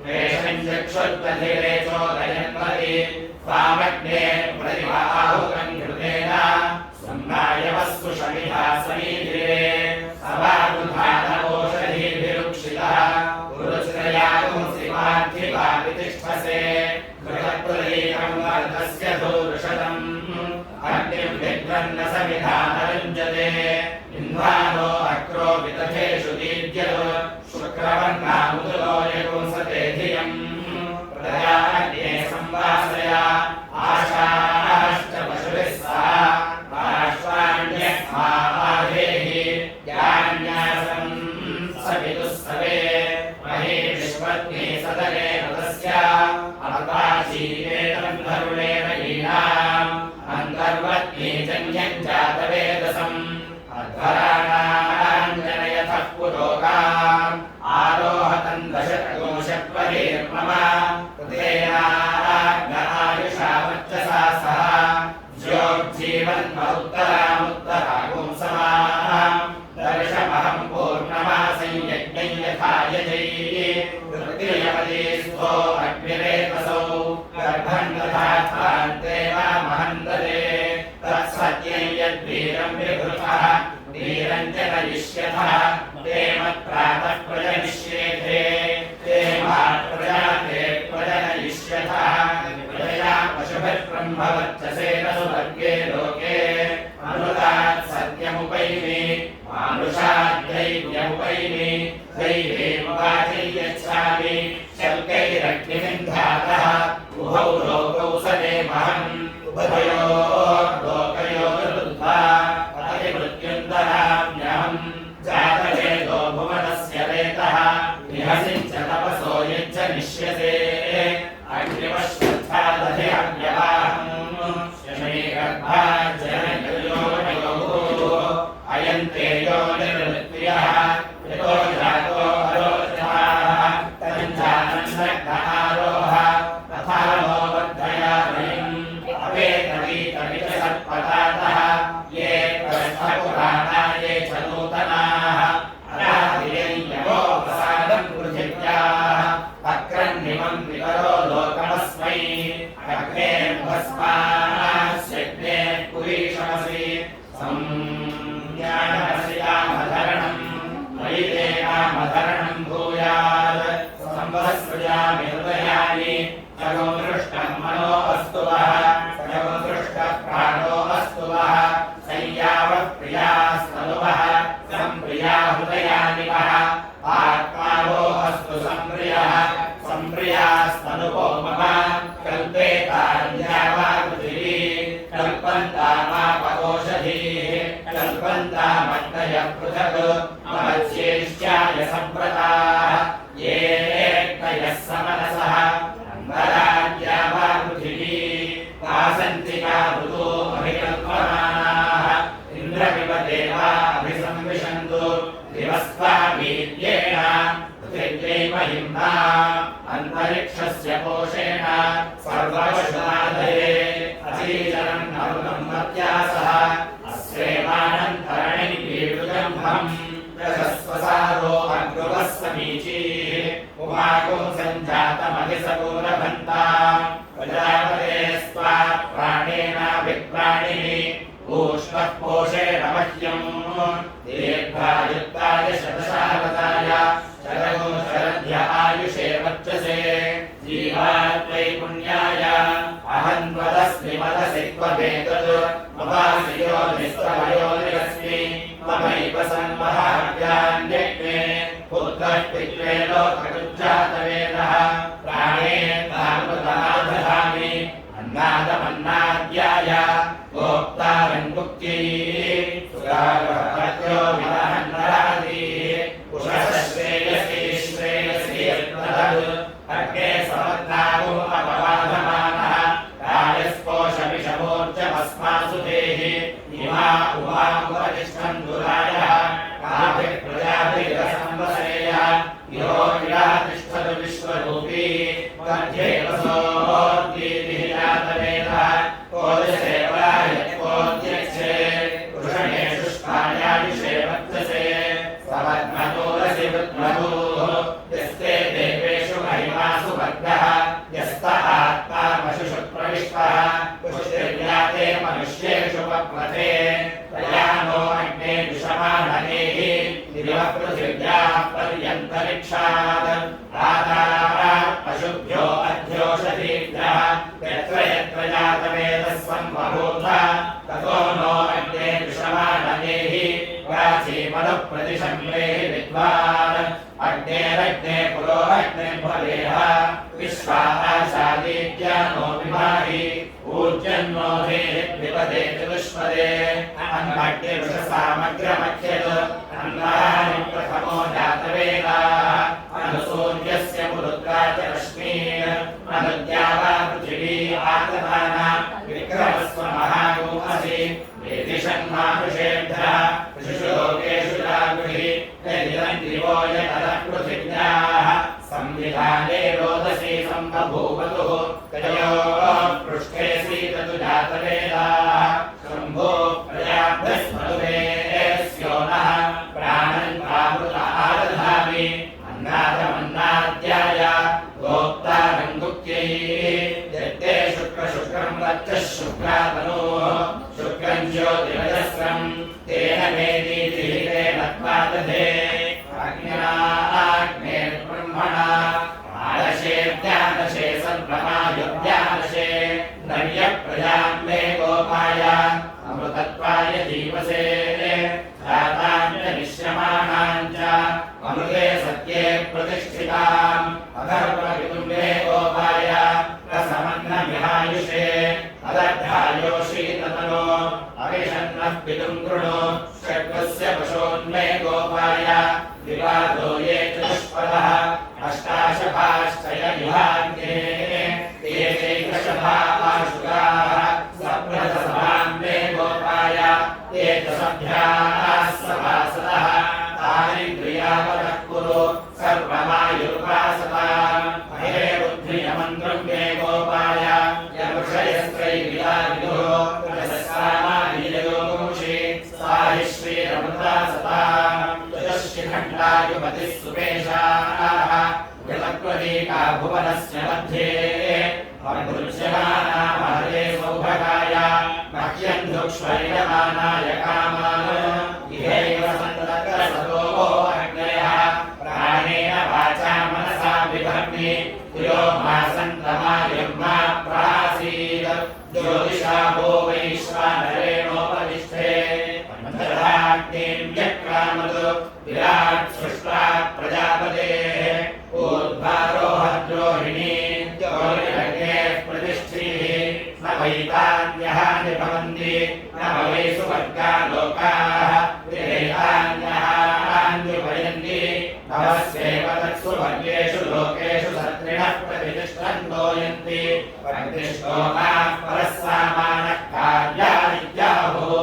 S1: वेषम् चक्षुर्दधिरे चोदयन्वति पावग्ने प्रतिबाहुतम् घृतेन सम्मायवस्तु शमिधा समीधिरे सवाबुधानोषधीभिरुक्षितः रुच्रयागुंसि पार्थिवाभितिष्ठसे घृतप्रतीकम् वर्धस्य धूरुषतम् अग्निम् विघ्नन्न समिधानरुञ्जते इन्वानो अक्रो विदधेषु दीर्घ्यतो शुक्रवर्णामुदुलो यगुंसते धियम् प्रजाग्ने संवासय आशाश्च पशुभिः सह पार्श्वाण्यस्मादेहि यान्यासम् सविदुःसवे महे विश्वज्ञे सदने रथस्य अर्वाचीवेतम् धरुणेन हीनाम् अन्तर्वत्नी जन्यम् जातवेदसम् अध्वराणाञ्जनयथः पुरोगाम् आरोहतम् दशकोशत्वरीर्मम कृतेनाग्न आयुषा वर्चसा सह ज्योज्जीवन्मरुत्तरामुत्तरागुंसमाम् दर्शमहम् पूर्णमासं यज्ञम् यथा यजैः कृत्ययपदे स्थो अग्निरेतसौ गर्भम् दधात्वान्ते वामहन्दते तत्सत्यम् यद्वीरम् विभृतः वीरम् च नयिष्यथः ते मत्प्रातः प्रजनिष्येथे ते मात्प्रजाते प्रजनयिष्यथः प्रजया पशुभिर्ब्रह्मवर्चसेन सुवर्गे लोके अनुदात् सत्यमुपैमि मानुषाद्दैव्यमुपैमि दैवेमुवाचै यच्छामि शल्कैरग्निविन्धातः उभौ लोकौ सदेमहम् उभयोर्लोकयोर्विरुद्धा अतिमृत्युन्तराम्यहम् जातवेदो भुवनस्य रेतः निहसिम् च तपसो यच्च निश्यसे अग्निवश्वत्था दधि अव्यवाहम् शमीगर्भाज्जनयोनिगौः अयन्ते योनिर्मृत्युयः यतो जातो अरोचनाः तञ्जानन्नग्न आरोह तथा नो वर्धयामहिम् अपेतवीतमिच सर्पतातः ये प्रस्थपुराणा ये च नूतनाः अराधियम् यमोपसादम् पृथिव्याः अक्रन्निमम् विकरो लोकमस्मै अग्ने भस्मास्यग्ने पुरीशमसि संज्ञानमसियामधरणम् मयि ते कामधरणम् भूयात् संवत्सृजामि हृदयानि जगोदृष्टम् मनो अस्तु वः जगोदृष्टः प्राणो अस्तु वः संयावः प्रियास्तनुवः सम्प्रिया हृदयानि वः आत्मा वो अस्तु सम्प्रियः सम्प्रियास्तनुवो मम कल्पेतान्यावा पृथिवी कल्पन्तामापकोषधीः कल्पन्तामग्नयः पृथक् मम वीर्येण पृथिव्यै महिम्ना अन्तरिक्षस्य कोशेन सर्वपशुनादये अचीचरन् नरुणं मत्यासः अस्येवानन्तरणि वीरुजम्भम् रजस्वसारो अग्रुवस्समीचीः उमाको सञ्जातमधिसपूरभन्ता प्रजापते स्वा प्राणेनाभिप्राणिः ऊष्मः पोषेण मह्यम् दीर्घायुक्ताय शतशावताय शरगो शरद्य आयुषे वर्चसे जीवात्मै पुण्याय अहं त्वदस्मि वदसि त्वमेतत् ममासि योनिस्त्वमयोनिरस्मि ममैव संवहाव्यान्यग्ने पुत्रः पित्रे लोककृज्जातवेदः प्राणेन्द्रामृतमादधामि अन्नादमन्नाद्याय गोप्तारङ्गुक्त्यै सुरागपत्यो विदहन्नरादीः उषश्रेयसी श्रेयसी यत्तदद् अग्ने समर्नागो अपवाधमानः राजस्पोषमिषमोर्जमस्मासु देहि इमा उमामुपतिष्ठन् दुरायः काभिः प्रजाभिरसंवसेयः यो विरातिष्ठतु विश्वरूपी मध्ये वसोऽद्यैः जातवेदः कोदशे वरायत्कोऽध्यक्षे वृषणे शुष्कायायुषे वर्चसे सवद्मतोरसि वृद्मधूः यस्ते देवेषु महिमासु भग्नः यस्त आत्मा पशुषु प्रविष्टः पुष्टिर्याते मनुष्येषु पप्लते प्रयानो अग्ने विषमाननेः दिवः पृथिव्याः पर्यन्तरिक्षात् आदारात् पशुभ्यो अध्योषधीभ्यः यत्र यत्र जातवेदः सम्बभूथ ततो नो अग्ने विषमाननेः प्राचीमनुः प्रतिशम्रेः विद्वान् अग्नेरग्ने पुरोऽग्निर्भवेह विश्वाशादीत्यानो विभाहि ऊर्जन्नो धेः चतुष्पदे अन्नग्निवृषसामग्रमख्यत् अन्नानि प्रथमो जातवेदाः अनुसूर्यस्य पुरुत्रा च रश्मीन् अनुद्या वा पृथिवी आतताना विक्रमस्व महागोमसि वेदिषन्मानुषेभ्यः पृषुषु लोकेषु जागृहि यदिदन्दिवो यतः पृथिव्याः संविधाने रोदसी सम्बभूवतुः तयोः पृष्ठे सीदतु जातवेदाः शम्भो प्रजाभ्यस्मरुदेस्यो नः प्राणन् प्रामृत आदधामि अन्नादमन्नाद्याय गोप्तारङ्गुक्त्यै यत्ते शुक्रं वच्चः शुक्रातनोः शुक्रं ज्योतिरजस्रं तेन मे नीतिः तेन त्वादधे अग्निर्ब्रह्मणा आदशेऽद्यादशे सर्वमायुर्द्यादशे नव्यप्रजां मे गोपाय अमृतत्वाय जीवसे जातान्यनिश्यमाणाञ्च अमृते सत्ये प्रतिष्ठिताम् अधर्वपितुं मे गोपाय रसमन्नमिहायुषे अदध्यायोषीततनो अविषन्नः पितुं कृणु षड्वस्य पशोन्मे गोपाय विवादो ये चतुष्पदः अष्टाशभाश्चय विभाग्ये एकैकशभाशुगाः सप्रथसभां मे गोपाय ये च सभ्याः सभासदः तानि क्रियावतः कुरु सर्वमायुर्वासताम् हे बुद्धियमन्त्रं मे गोपाय यमृषयस्त्रैविदाविदुः रजस्सामादिजयोगुंषि साहि श्रीरमृता सताम् चतुष्शिखण्डायुमतिः सुपेशाः कृतप्रदीका भुवनस्य मध्ये अभृज्यमाना महते सौभगाय मह्यं धुक्ष्वैरमानाय कामान् इहैव सन्ततसतो अग्नयः प्राणेन वाचा मनसा बिभर्मि यो मा सन्तमायं मा प्रासीद ज्योतिषा भो वैश्वानरेणोपतिष्ठे पञ्चधाग्निं व्यक्रामतु विराट् सृष्टा प्रजापतेः ऊर्ध्वारोहद्रोहिणी प्रतिष्ठिः न वैतान्यहानि भवन्ति न वै सुवर्गा लोकाः विरेतान्यहान्युपयन्ति भवस्यैव तत्सु वर्गेषु लोकेषु सत्रिणः प्रतिष्ठन्तो यन्ति अग्निष्टोमाः परस्सामानः कार्यानित्याहुः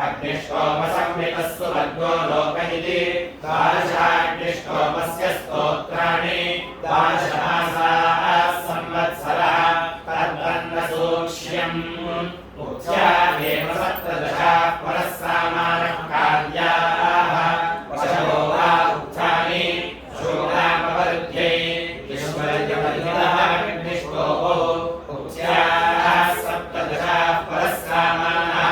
S1: अग्निष्टोमसंवितस्सु वर्गो लोक इति द्वादशाग्निः अग्निष्टोमस्य स्तोत्राणि द्वादशमासाः संवत्सरः तद्वन्न सूक्ष्यम् उक्त्या एव सप्तदशा परः सामानः कार्याः वशवो वा उक्तानि शूलामवरुध्यै विश्वजपतितः अग्निष्टोमो उक्त्या सप्तदशा परः सामानः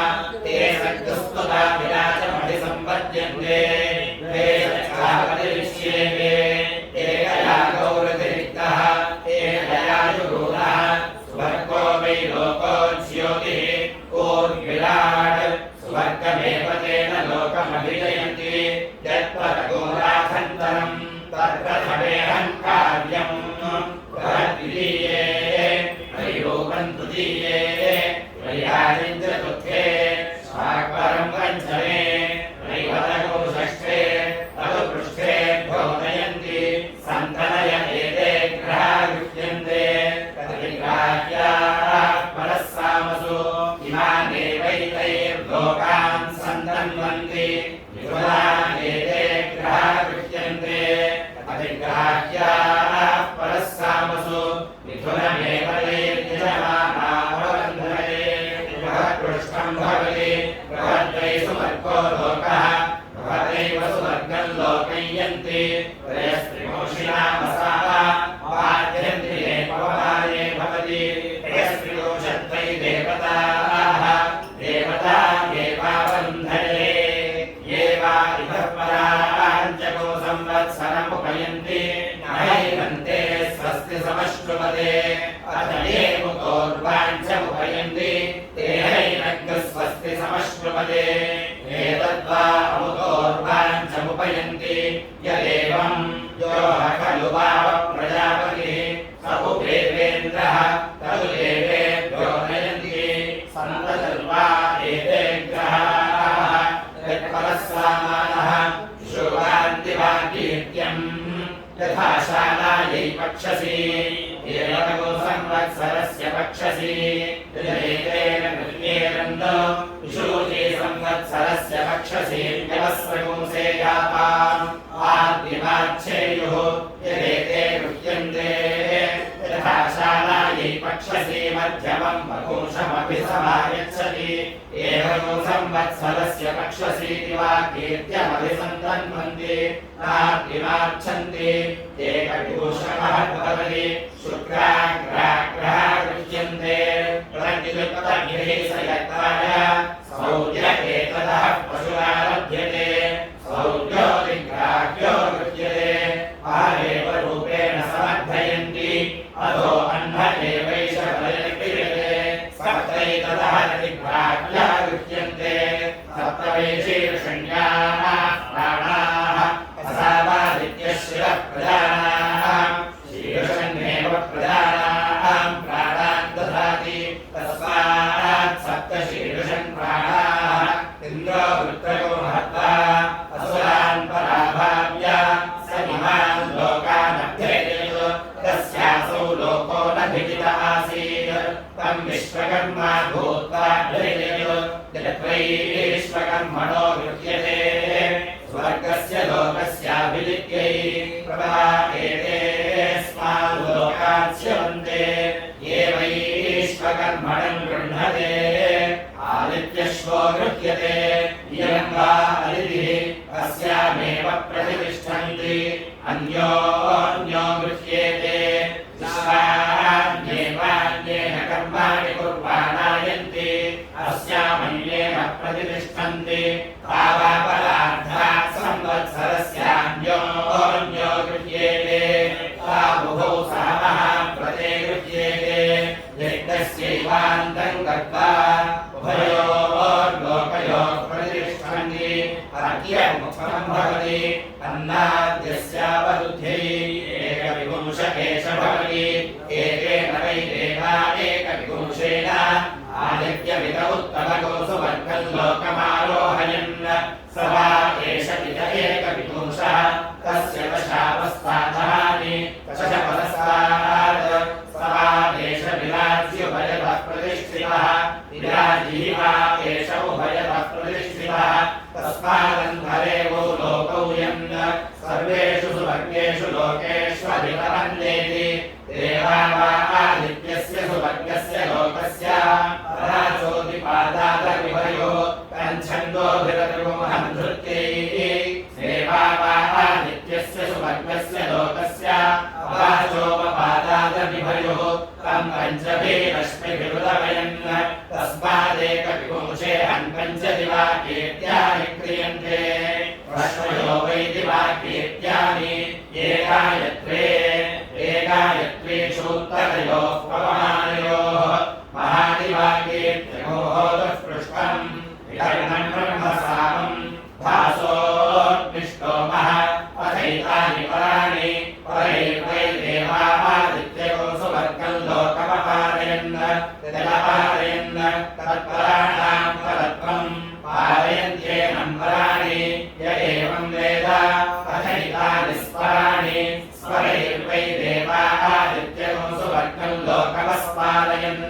S1: ते सद्गुस्तुता विराजमभिसम्पद्यन्ते ते सच्चापदिश्येते एकया गौरतिरिक्तः एकया युगुणः स्वर्गो वै लोको ज्योतिः ऊर्विराट् स्वर्गमेव तेन लोकमभिजयन्ति यत्परगोराखन्तरम् तत्प्रथमेहं कार्यम् बृहद्वितीये वैरूपं तृतीये वैहारिं चतुर्थे शाकवरं पञ्चमे वैवतगो षष्ठे तदुपृष्ठे भोदयन्ति सन्तनय एते ग्रहा गृह्यन्ते तद्विग्राह्याः परः सामसु इमानेवैतैर्लोकान् सन्तन्वन्ति मिथुनान् एते ग्रहा गृह्यन्ते तद्विग्राह्याः परः सामसु मिथुनमेव यजमानावबन्धते बृहत्पृष्ठं भवति बृहद्वै सुवर्गो लोकः बृहदैव सुवर्गं लोकयन्ति त्रयस्त्रिमोषिणामसाः वाद्यन्ति पवमाने भवति त्रयस्त्रिमोषद्वै देवताः देवता एवावन्धते ये वा इतः पराञ्चको संवत्सरमुपयन्ति नैवन्ते स्वस्ति समश्नुमते अथ ये मुखोर्वाञ्चमुपयन्ति ते हैनग् स्वस्ति समश्नुमते एतद्वा अमुखोर्वाञ्चमुपयन्ति यदेवं यो खलु वाव प्रजापतिः स उपेन्द्रः तदु देवेभ्यो नयन्ति सन्ततर्वा एते ग्रहाः यत्परः सामानः शुभान्तिवाकीर्त्यम् यथा शालायै पक्षसि एवं संवत्सरस्य पक्षसि एतेन कृत्येरन्दो विशूचे संवत्सरस्य पक्षसि व्यवस्वपुंसे याताम् आद्यमाच्छेयुः यदेते गृह्यन्ते यथा शालायै पक्षसि मध्यमं वपुंसमपि समागच्छति एवं संवत्सरस्य पक्षसीति वा कीर्त्यमभिसन्तन्वन्ति नाद्यमाच्छन्ति एकविभूषणः भवति शुक्राग्राग्रहा गृह्यन्ते प्रतियुक्तगिरीशयत्ताय सौर्य एतदः पशुरारभ्यते सौर्योदिग्राह्यो गृह्यते आरेव रूपेण समर्थयन्ति अधो अह्न एवैष बलिर्क्रियते सप्तैतदः दिग्राह्यः गृह्यन्ते सप्तवैशीर्षण्याः प्राणाः असावादित्यशिरः प्रधानाः शीर्षण्येव प्रधानाः प्राणान् ददाति तस्मात् सप्तशीर्षन् प्राणाः इन्द्रो वृत्रको महत्वा असुरान् पराभाव्य स इमान् लोकान् अभ्येतयत् तस्यासौ लोको न भिजित आसीत् तं विश्वकर्मा भूत्वा अभ्येतयत् यद्वैश्वकर्मणो गृह्यते स्वर्गस्य लोकस्याभिलिप्यै प्रभाएते स्मान् लोकान् स्यवन्ते ये वैश्वकर्मणं गृह्णते आदित्यश्वो गृह्यते इयं वा अदितिः अस्यामेव प्रतिष्ठन्ति अन्योन्यो गृह्येते विश्वान्येवान्येन कर्माणि कुर्वाणायन्ति अस्यामन्येन प्रतिष्ठन्ति तावापरार्धात् संवत्सरस्यान्योन्यो गृह्येते तावुभौ सामः प्रते गृह्येते यज्ञस्यैवान्तं गत्वा उभयोर्लोकयोः प्रतिष्ठन्ति अर्घ्यमुखं भवति अन्नाद्यस्यावरुध्यै एकविपुंश एष भवति एकेन वै देवा एकविपुंशेन आदित्यमित उत्तमको सुवर्गं लोकमारोहयन् स वा एष पित एकविपुंशः तस्य दशावस्ताधानि दशपदस्तात् स वा एष विराज्युभयतः प्रतिष्ठितः विराजी वा एष उभयतः प्रतिष्ठितः तस्मादन्धरेवो लोकौ यन् सर्वेषु सुवर्गेषु लोकेष्वधिपवन्देति देवा वा आदित्यस्य सुवर्गस्य लोकस्य पराचोदिपादादविभयो कञ्छन्दोभिरतिमोहं धृत्यैः देवा वा आदित्यस्य सुवर्गस्य लोकस्य पराचोपपादादविभयो तं पञ्चभिरश्मिभिरुदवयन् तस्मादेकविपुंषे हन्पञ्चदिवाकीर्त्यानि क्रियन्ते रश्मयो वै दिवाकीर्त्यानि एकायत्रेषूत्तरयोः पवमानयोः महादिवाकीर्त्योः दुष्पृष्टम् विकर्णं ब्रह्मसामम् भासोऽग्निष्टोमः अथैतानि पराणि परैर्वै देवादित्ययो सुवर्गं लोकमपारयन् जलपारयन् तत्पराणां परत्वं पारयन्त्येनं पराणि य एवं वेद अथैतानि स्मराणि स्वरैर्वै देवादित्ययो सुवर्गं लोकमस्पारयन्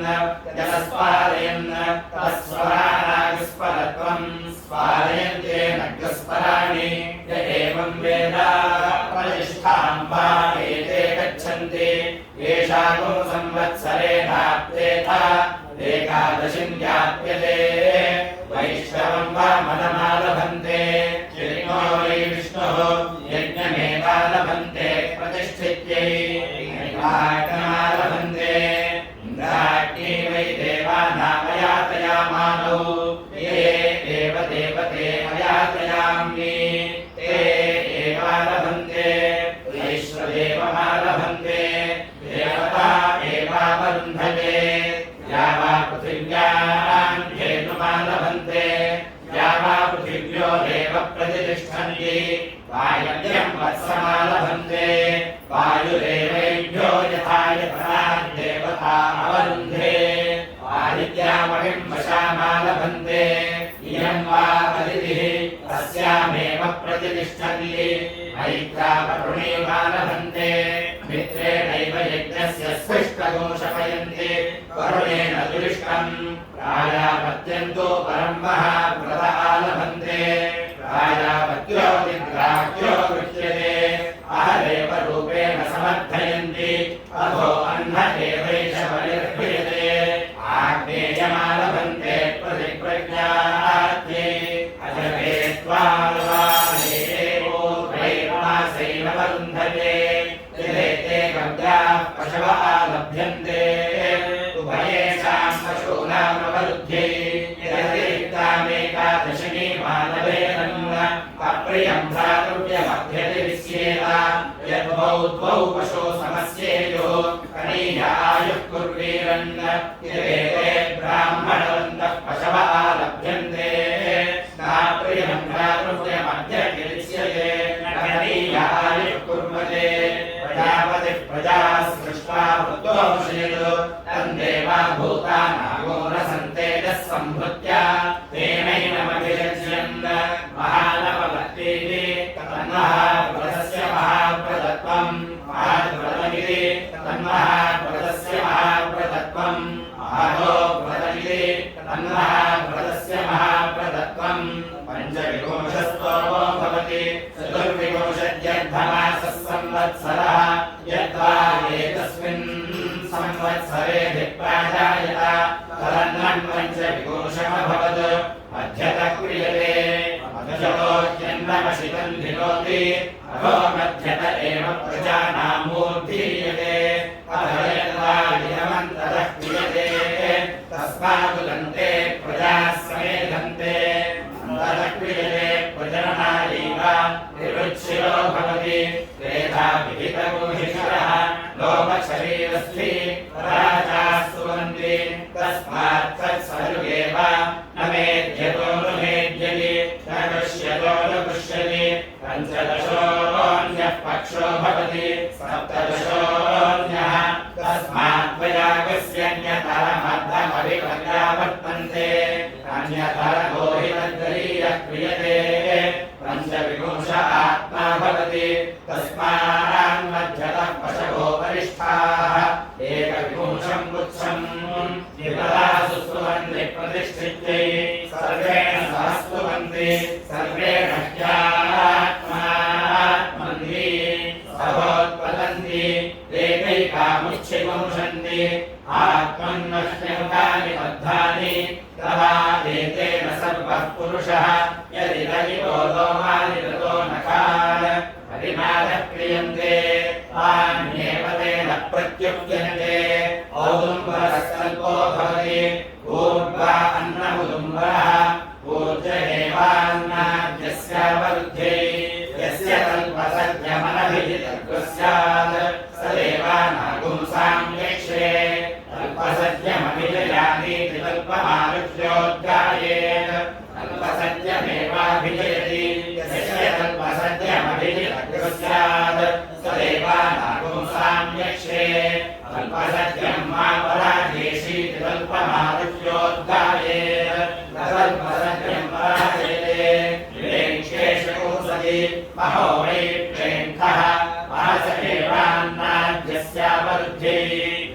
S1: जलस्पारयन् तत्स्वराणाविस्परत्वं स्पारयन्त्येनग्स्पराणि य एवं वेद प्रतिष्ठां वा एते गच्छन्ति येषागो संवत्सरेणाप्येथ एकादशिं व्याप्यते वैष्णवं वा मदमालभन्ते किरिणो वै विष्णुः यज्ञमेवालभन्ते प्रतिष्ठित्यै नैवाग्नमालभन्ते इन्द्राग्नी वै देवानामयातयामानौ ये एव देवते अयातयाम्नि ते एवालभन्ते वैश्वदेवमालभन्ते देवता एवावरुन्धते या वा पृथिव्यां धेनुमालभन्ते या वा पृथिव्यो देव प्रतिष्ठन्ति वायव्यं वत्समालभन्ते वायुरेवैभ्यो यथा यथा देवता अवरुन्धे आदित्यामहिं वशामालभन्ते इयं वा अदितिः तस्यामेव प्रतिष्ठन्ति मैत्रावरुणेमालभन्ते मित्रेणैव यज्ञस्य स्पृष्टदोषपयन्ति वरुणेन दुरिष्टम् प्रायापत्यन्तो परं महाव्रत आलभन्ते प्रायापत्यो निद्राख्यो गृह्यते अहरेव रूपेण समर्थयन्ति अधो अह्न एवैष बलिर्ह्रियते आग्नेयमालभन्ते प्रतिप्रज्ञात्यै अजगे त्वालवासैवरुन्धते यदेते गव्याः पशव आलभ्यन्ते उभयेषां पशूनामवरुध्यै यदतिरिक्तामेकादशिनी मानवेन अप्रियं भ्रातृव्यमध्यति विस्येत यद्वौ द्वौ पशो समस्येयुः कनीय आयुः कुर्वीरन् यदेते ब्राह्मणवन्तः पशव आलभ्यन्ते नाप्रियं भ्रातृव्यमध्यति विस्यते कनीय आयुः कुर्वते प्रजापतिः प्रजाः सृष्ट्वा वृद्धोऽंशयतु तन्देवा भूतानागो न सन्तेजः संहृत्य तेनैनमभिषज्यन् महानवभक्तिः तन्महाव्रतस्य महाव्रतत्वं महाव्रतमिति तन्महाव्रतस्य महाव्रतत्वं महाव्रतमिति तन्महाव्रतस्य महाव्रतत्वं पञ्चविंशस्तोमो भवति चतुर्विंशत्यर्धमासः संवत्सरः यद्वा एतस्मिन् संवत्सरे धिप्राजायत तदन्नं पञ्चविंशमभवत् मध्यतः क्रियते मध्यतोऽन्नमशितं धिरोति अधो मध्यत एव प्रजानां मूर्धीयते अधयन्वादिनमन्तरः क्रियते तस्मादुदन्ते प्रजाः समेधन्ते अन्तरः क्रियते प्रजननायैव निरुच्छिरो भवति त्रेधा विहितगुहिषरः लोकशरीरस्थि राजाः सुवन्ति तस्मात् तत्सर्वेव न मेध्यतो न मेध्यति न दृश्यतो न दृश्यति पञ्चदशोऽन्यः पक्षो भवति सप्तदशोऽन्यः तस्मात् वयागस्यन्यतरमर्धमभिपर्यावर्तन्ते अन्यतरो हि तद्गरीयः क्रियते पञ्चविंश आत्मा भवति तस्मान्मध्यतः पशवो वरिष्ठाः एकविंशं पुच्छं विपदासु स्तुवन्ति प्रतिष्ठित्यै सर्वेण सह स्तुवन्ति सर्वेण ह्यात्मात्मन्ति सहोत्पतन्ति एकैकामुच्छिपुंसन्ति आत्मन्नश्यमुखानि बद्धानि तवा एतेन सर्वः पुरुषः यदि रहितो लोमानि ततो नखान् परिमादः क्रियन्ते तान्येव तेन प्रत्युप्यन्ते औदुम्बरस्तल्पो भवति ऊर्ध्वा अन्नमुदुम्बरः ऊर्ध्वहेवान्नाद्यस्यावरुध्ये यस्य तल्पसद्यमनभिजितर्गः स्यात् स देवानागुंसां यक्षे तल्पसद्यमभिजयानीति तल्पमारुह्योद्गायेत् तल्पसद्यमेवाभिजयति यस्य तल्पसद्यमभिजितर्गः स्यात् स देवानागुंसां यक्षे तल्पसद्यं मा पराजेषीति तल्पमारुह्योद्गायेत् तल्पसद्यं पराजयते विवेक्षेषकोसति महो वै प्रेण्ठः मास एवान्नाद्यस्यावरुध्ये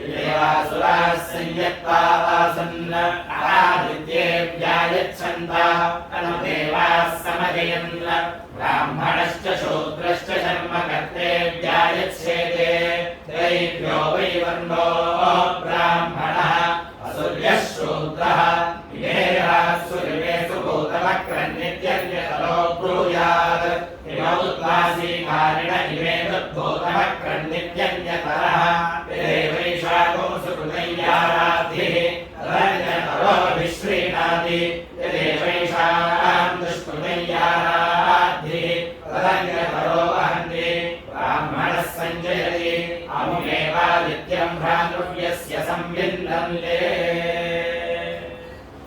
S1: देवासुराः संयत्ता आसन् आदित्ये व्यायच्छन्तः अनुदेवाः समजयन् ब्राह्मणश्च शूद्रश्च कर्मकर्ते व्यायच्छेते दैव्यो वै वर्णो ब्राह्मणः असुर्यः शूद्रः इमेरासुरिवेषु भूतमक्रन्नित्यन्यतरो ब्रूयात् इमौद्वासीकारिण इमे तद्भूतमक्रन्नित्यन्यतरः यदेवैषागो सुकृतैयाराधिः तदन्यतरोऽभिश्रीणाति यदेवैषां दुष्कृतैयाराधिः तदन्यतरो वहन्ति ब्राह्मणः सञ्जयति अमुमेवादित्यं भ्रातृव्यस्य संविन्दन्ते